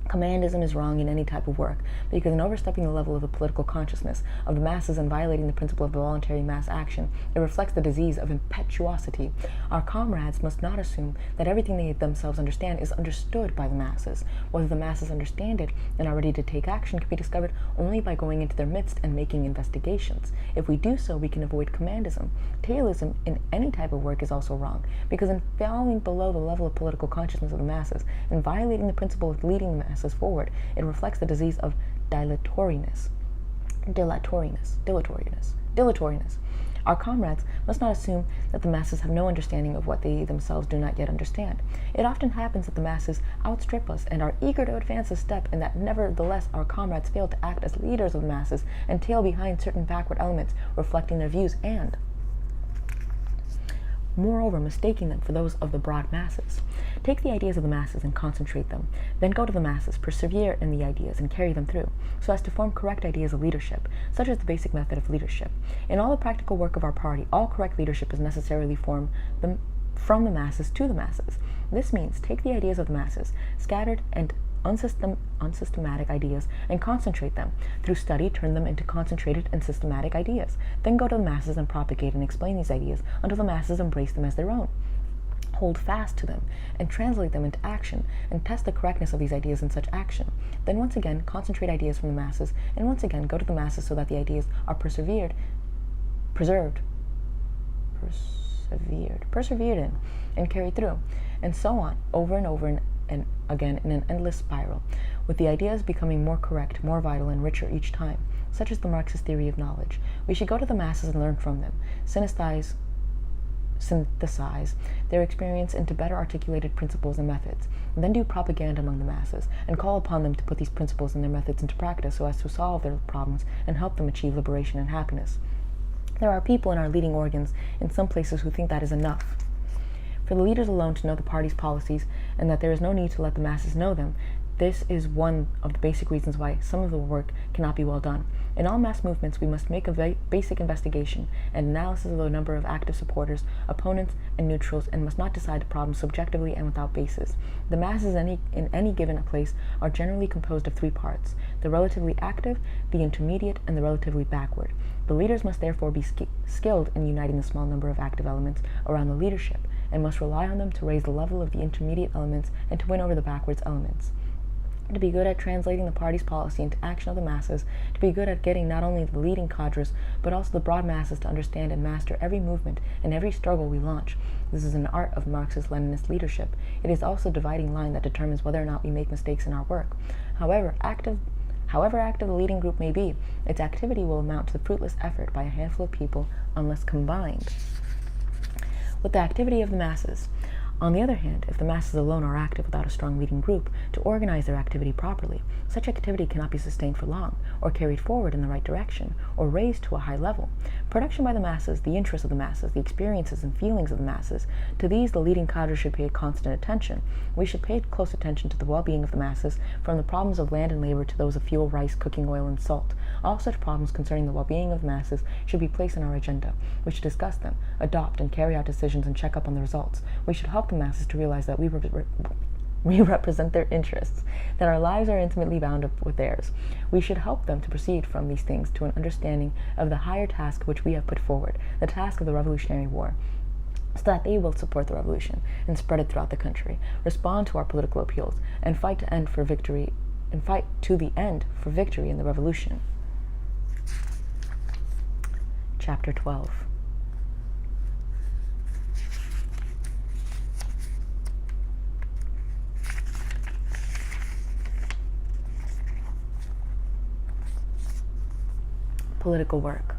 Commandism is wrong in any type of work, because in overstepping the level of the political consciousness of the masses and violating the principle of voluntary mass action, it reflects the disease of impetuosity. Our comrades must not assume that everything they themselves understand is understood by the masses. Whether the masses understand it and are ready to take action can be discovered only by going into their midst and making investigations. If we do so, we can avoid commandism. Tailism in any type of work is also wrong, because in falling below the level of political consciousness of the masses and violating the principle of leading the masses forward, it reflects the disease of dilatoriness. Our comrades must not assume that the masses have no understanding of what they themselves do not yet understand. It often happens that the masses outstrip us and are eager to advance a step, and that nevertheless our comrades fail to act as leaders of the masses and tail behind certain backward elements reflecting their views and, moreover, mistaking them for those of the broad masses. Take the ideas of the masses and concentrate them. Then go to the masses, persevere in the ideas, and carry them through, so as to form correct ideas of leadership. Such is the basic method of leadership. In all the practical work of our party, all correct leadership is necessarily formed from the masses to the masses. This means take the ideas of the masses, scattered and unsystematic ideas, and concentrate them. Through study, turn them into concentrated and systematic ideas. Then go to the masses and propagate and explain these ideas until the masses embrace them as their own. Hold fast to them and translate them into action, and test the correctness of these ideas in such action. Then once again, concentrate ideas from the masses, and once again go to the masses so that the ideas are persevered in, and carried through, and so on, over and over and again in an endless spiral, with the ideas becoming more correct, more vital, and richer each time. Such is the Marxist theory of knowledge. We should go to the masses and learn from them, synthesize their experience into better articulated principles and methods, and then do propaganda among the masses, and call upon them to put these principles and their methods into practice so as to solve their problems and help them achieve liberation and happiness. There are people in our leading organs in some places who think that is enough for the leaders alone to know the party's policies, and that there is no need to let the masses know them. This is one of the basic reasons why some of the work cannot be well done. In all mass movements, we must make a basic investigation and analysis of the number of active supporters, opponents, and neutrals, and must not decide the problem subjectively and without basis. The masses in any given place are generally composed of three parts: the relatively active, the intermediate, and the relatively backward. The leaders must therefore be skilled in uniting the small number of active elements around the leadership, and must rely on them to raise the level of the intermediate elements and to win over the backwards elements. To be good at translating the party's policy into action of the masses, to be good at getting not only the leading cadres, but also the broad masses to understand and master every movement and every struggle we launch. This is an art of Marxist-Leninist leadership. It is also a dividing line that determines whether or not we make mistakes in our work. However active the leading group may be, its activity will amount to the fruitless effort by a handful of people unless combined with the activity of the masses. On the other hand, if the masses alone are active without a strong leading group to organize their activity properly, such activity cannot be sustained for long, or carried forward in the right direction, or raised to a high level. Production by the masses, the interests of the masses, the experiences and feelings of the masses, to these the leading cadre should pay constant attention. We should pay close attention to the well-being of the masses, from the problems of land and labor to those of fuel, rice, cooking oil, and salt. All such problems concerning the well-being of the masses should be placed on our agenda. We should discuss them, adopt and carry out decisions, and check up on the results. We should help the masses to realize that we represent their interests, that our lives are intimately bound up with theirs. We should help them to proceed from these things to an understanding of the higher task which we have put forward, the task of the Revolutionary War, so that they will support the revolution and spread it throughout the country, respond to our political appeals, and fight to the end for victory in the revolution. Chapter 12. Political work.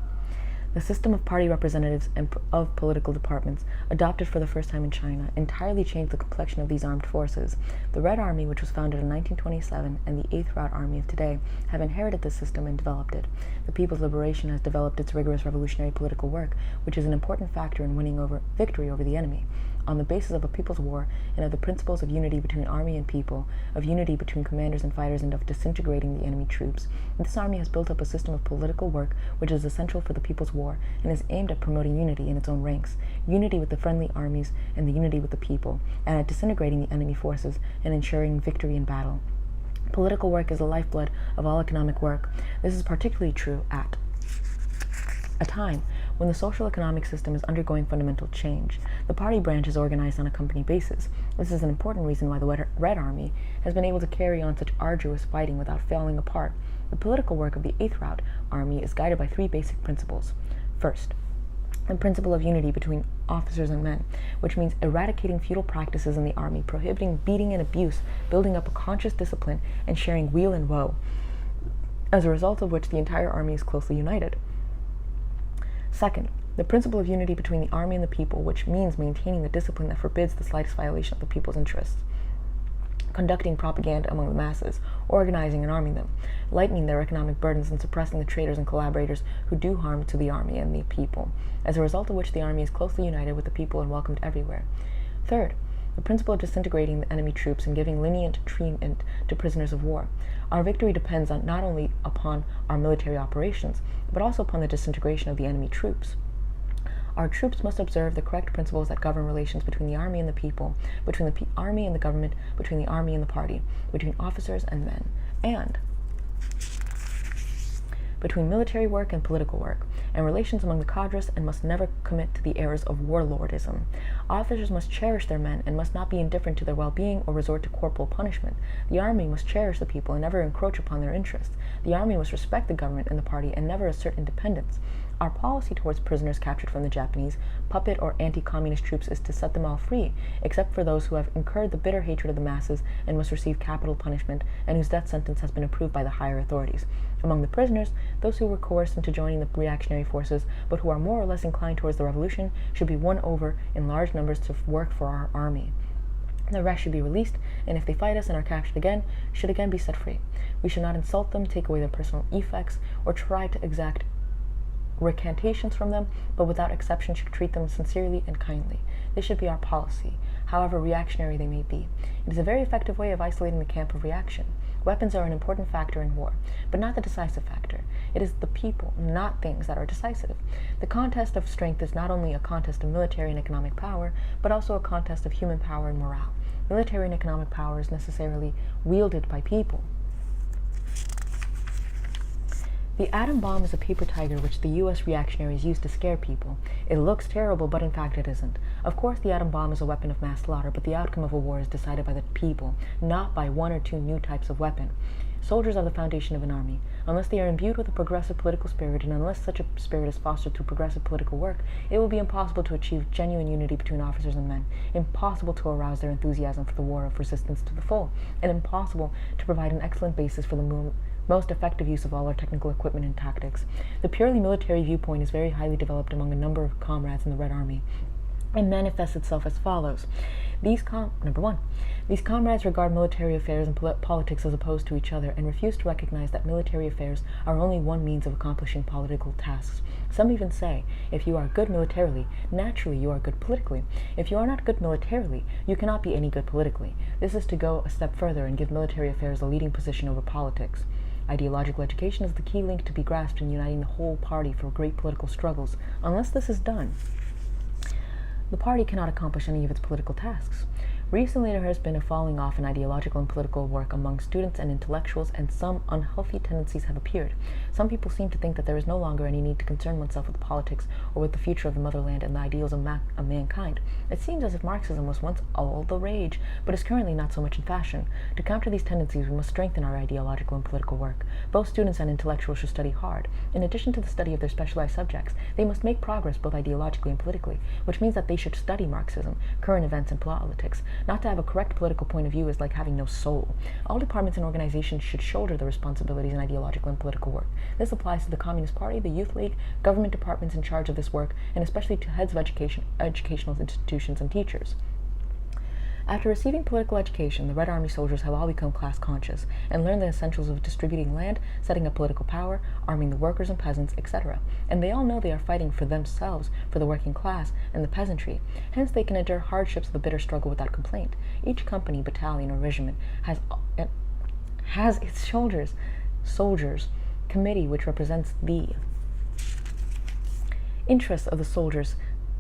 The system of party representatives and of political departments, adopted for the first time in China, entirely changed the complexion of these armed forces. The Red Army, which was founded in 1927, and the 8th Route Army of today have inherited this system and developed it. The People's Liberation has developed its rigorous revolutionary political work, which is an important factor in winning victory over the enemy. On the basis of a people's war and of the principles of unity between army and people, of unity between commanders and fighters, and of disintegrating the enemy troops, this army has built up a system of political work which is essential for the people's war and is aimed at promoting unity in its own ranks, unity with the friendly armies and the unity with the people, and at disintegrating the enemy forces and ensuring victory in battle. Political work is the lifeblood of all economic work. This is particularly true at a time when the social economic system is undergoing fundamental change. The party branch is organized on a company basis. This is an important reason why the Red Army has been able to carry on such arduous fighting without falling apart. The political work of the 8th Route Army is guided by 3 basic principles. First, the principle of unity between officers and men, which means eradicating feudal practices in the army, prohibiting beating and abuse, building up a conscious discipline, and sharing weal and woe, as a result of which the entire army is closely united. Second, the principle of unity between the army and the people, which means maintaining the discipline that forbids the slightest violation of the people's interests, conducting propaganda among the masses, organizing and arming them, lightening their economic burdens, and suppressing the traitors and collaborators who do harm to the army and the people, as a result of which the army is closely united with the people and welcomed everywhere. Third, the principle of disintegrating the enemy troops and giving lenient treatment to prisoners of war. Our victory depends not only upon our military operations, but also upon the disintegration of the enemy troops. Our troops must observe the correct principles that govern relations between the army and the people, between the army and the government, between the army and the party, between officers and men, and between military work and political work, and relations among the cadres, and must never commit to the errors of warlordism. Officers must cherish their men and must not be indifferent to their well-being or resort to corporal punishment. The army must cherish the people and never encroach upon their interests. The army must respect the government and the party and never assert independence. Our policy towards prisoners captured from the Japanese, puppet or anti-communist troops is to set them all free, except for those who have incurred the bitter hatred of the masses and must receive capital punishment, and whose death sentence has been approved by the higher authorities. Among the prisoners, those who were coerced into joining the reactionary forces, but who are more or less inclined towards the revolution, should be won over in large numbers to work for our army. The rest should be released, and if they fight us and are captured again, should again be set free. We should not insult them, take away their personal effects, or try to exact recantations from them, but without exception should treat them sincerely and kindly. This should be our policy, however reactionary they may be. It is a very effective way of isolating the camp of reaction. Weapons are an important factor in war, but not the decisive factor. It is the people, not things, that are decisive. The contest of strength is not only a contest of military and economic power, but also a contest of human power and morale. Military and economic power is necessarily wielded by people. The atom bomb is a paper tiger which the U.S. reactionaries use to scare people. It looks terrible, but in fact it isn't. Of course, the atom bomb is a weapon of mass slaughter, but the outcome of a war is decided by the people, not by 1 or 2 new types of weapon. Soldiers are the foundation of an army. Unless they are imbued with a progressive political spirit, and unless such a spirit is fostered through progressive political work, it will be impossible to achieve genuine unity between officers and men, impossible to arouse their enthusiasm for the war of resistance to the full, and impossible to provide an excellent basis for the most effective use of all our technical equipment and tactics. The purely military viewpoint is very highly developed among a number of comrades in the Red Army, and manifests itself as follows. Number 1. These comrades regard military affairs and politics as opposed to each other, and refuse to recognize that military affairs are only one means of accomplishing political tasks. Some even say, if you are good militarily, naturally you are good politically. If you are not good militarily, you cannot be any good politically. This is to go a step further and give military affairs a leading position over politics. Ideological education is the key link to be grasped in uniting the whole party for great political struggles. Unless this is done, the party cannot accomplish any of its political tasks. Recently, there has been a falling off in ideological and political work among students and intellectuals, and some unhealthy tendencies have appeared. Some people seem to think that there is no longer any need to concern oneself with politics or with the future of the motherland and the ideals of mankind. It seems as if Marxism was once all the rage, but is currently not so much in fashion. To counter these tendencies, we must strengthen our ideological and political work. Both students and intellectuals should study hard. In addition to the study of their specialized subjects, they must make progress both ideologically and politically, which means that they should study Marxism, current events, and politics, Not to have a correct political point of view is like having no soul. All departments and organizations should shoulder the responsibilities in ideological and political work. This applies to the Communist Party, the Youth League, government departments in charge of this work, and especially to heads of educational institutions and teachers. After receiving political education, the Red Army soldiers have all become class conscious and learned the essentials of distributing land, setting up political power, arming the workers and peasants, etc. And they all know they are fighting for themselves, for the working class and the peasantry. Hence they can endure hardships of the bitter struggle without complaint. Each company, battalion, or regiment has its soldiers committee which represents the interests of the soldiers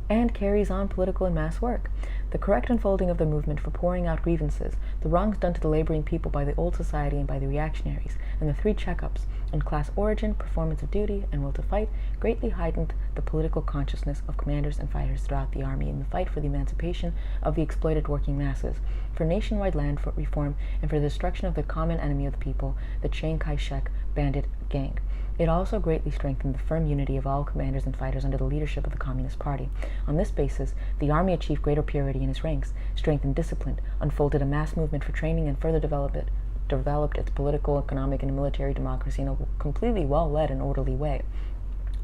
and carries on political and mass work. The correct unfolding of the movement for pouring out grievances, the wrongs done to the laboring people by the old society and by the reactionaries, and the 3 checkups on class origin, performance of duty, and will to fight greatly heightened the political consciousness of commanders and fighters throughout the army in the fight for the emancipation of the exploited working masses, for nationwide land reform, and for the destruction of the common enemy of the people, the Chiang Kai-shek bandit gang. It also greatly strengthened the firm unity of all commanders and fighters under the leadership of the Communist Party. On this basis, the army achieved greater purity in its ranks, strengthened discipline, unfolded a mass movement for training, and further developed its political, economic, and military democracy in a completely well-led and orderly way.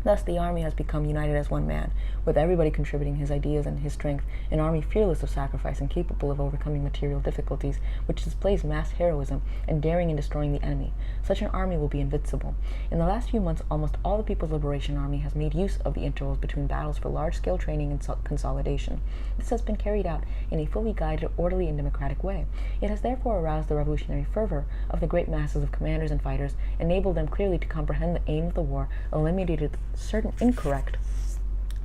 Thus, the army has become united as one man, with everybody contributing his ideas and his strength, an army fearless of sacrifice and capable of overcoming material difficulties, which displays mass heroism and daring in destroying the enemy. Such an army will be invincible. In the last few months, almost all the People's Liberation Army has made use of the intervals between battles for large-scale training and consolidation. This has been carried out in a fully guided, orderly, and democratic way. It has therefore aroused the revolutionary fervor of the great masses of commanders and fighters, enabled them clearly to comprehend the aim of the war, eliminated certain incorrect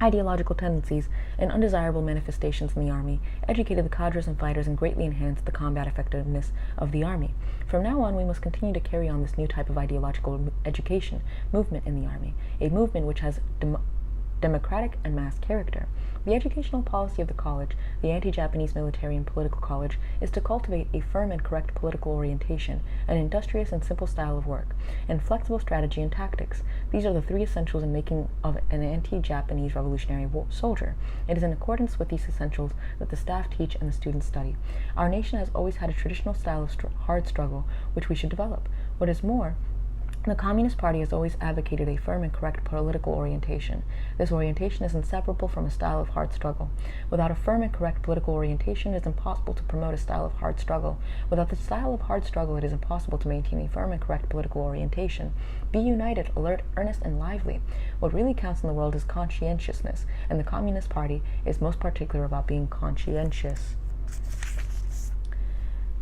ideological tendencies and undesirable manifestations in the army, educated the cadres and fighters, and greatly enhanced the combat effectiveness of the army. From now on, we must continue to carry on this new type of ideological education movement in the army, a movement which has democratic and mass character. The educational policy of the college, the anti-Japanese military and political college, is to cultivate a firm and correct political orientation, an industrious and simple style of work, and flexible strategy and tactics. These are the 3 essentials in making of an anti-Japanese revolutionary soldier. It is in accordance with these essentials that the staff teach and the students study. Our nation has always had a traditional style of hard struggle, which we should develop. What is more, the Communist Party has always advocated a firm and correct political orientation. This orientation is inseparable from a style of hard struggle. Without a firm and correct political orientation, it is impossible to promote a style of hard struggle. Without the style of hard struggle, it is impossible to maintain a firm and correct political orientation. Be united, alert, earnest, and lively. What really counts in the world is conscientiousness, and the Communist Party is most particular about being conscientious.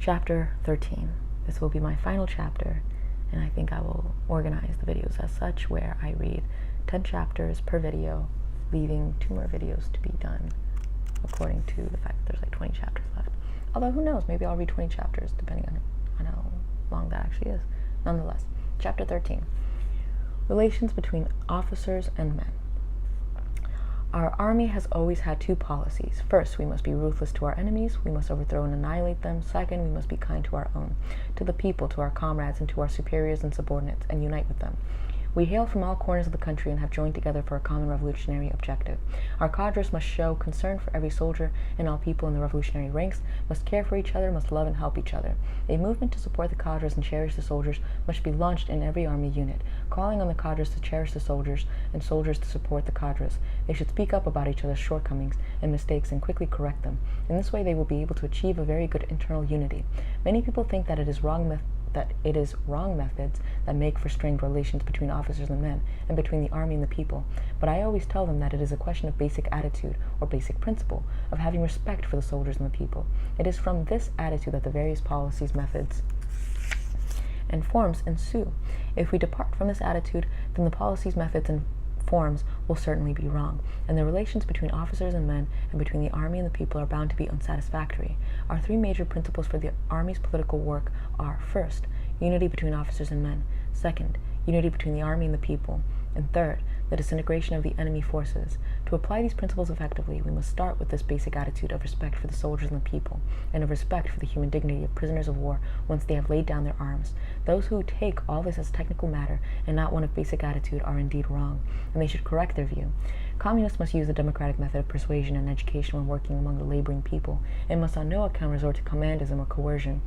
Chapter 13. This will be my final chapter, and I think I will organize the videos as such, where I read 10 chapters per video, leaving 2 more videos to be done, according to the fact that there's like 20 chapters left. Although, who knows, maybe I'll read 20 chapters, depending on how long that actually is. Nonetheless, Chapter 13. Relations between officers and men. Our army has always had 2 policies. First, we must be ruthless to our enemies. We must overthrow and annihilate them. Second, we must be kind to our own, to the people, to our comrades, and to our superiors and subordinates, and unite with them. We hail from all corners of the country and have joined together for a common revolutionary objective. Our cadres must show concern for every soldier and all people in the revolutionary ranks, must care for each other, must love and help each other. A movement to support the cadres and cherish the soldiers must be launched in every army unit, calling on the cadres to cherish the soldiers and soldiers to support the cadres. They should speak up about each other's shortcomings and mistakes and quickly correct them. In this way, they will be able to achieve a very good internal unity. Many people think that it is wrong methods that make for strained relations between officers and men, and between the army and the people. But I always tell them that it is a question of basic attitude, or basic principle, of having respect for the soldiers and the people. It is from this attitude that the various policies, methods, and forms ensue. If we depart from this attitude, then the policies, methods, and forms will certainly be wrong, and the relations between officers and men and between the army and the people are bound to be unsatisfactory. Our 3 major principles for the army's political work are: first, unity between officers and men; second, unity between the army and the people; And third, the disintegration of the enemy forces. To apply these principles effectively, we must start with this basic attitude of respect for the soldiers and the people, and of respect for the human dignity of prisoners of war once they have laid down their arms. Those who take all this as technical matter and not one of basic attitude are indeed wrong, and they should correct their view. Communists must use the democratic method of persuasion and education when working among the laboring people, and must on no account resort to commandism or coercion.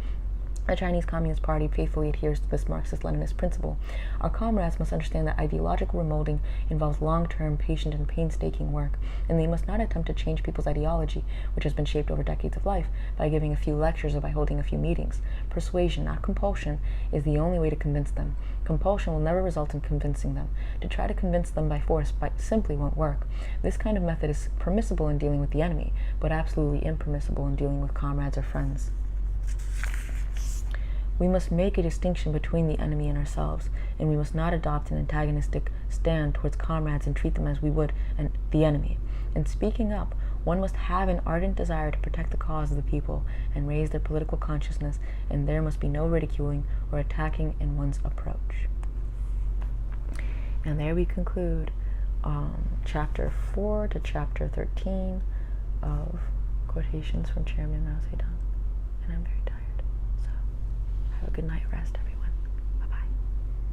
The Chinese Communist Party faithfully adheres to this Marxist-Leninist principle. Our comrades must understand that ideological remolding involves long-term, patient, and painstaking work, and they must not attempt to change people's ideology, which has been shaped over decades of life, by giving a few lectures or by holding a few meetings. Persuasion, not compulsion, is the only way to convince them. Compulsion will never result in convincing them. To try to convince them by force simply won't work. This kind of method is permissible in dealing with the enemy, but absolutely impermissible in dealing with comrades or friends. We must make a distinction between the enemy and ourselves, and we must not adopt an antagonistic stand towards comrades and treat them as we would the enemy. In speaking up, one must have an ardent desire to protect the cause of the people and raise their political consciousness, and there must be no ridiculing or attacking in one's approach. And there we conclude chapter 4 to chapter 13 of quotations from Chairman Mao Zedong. And I'm very tired. Have a good night rest, everyone.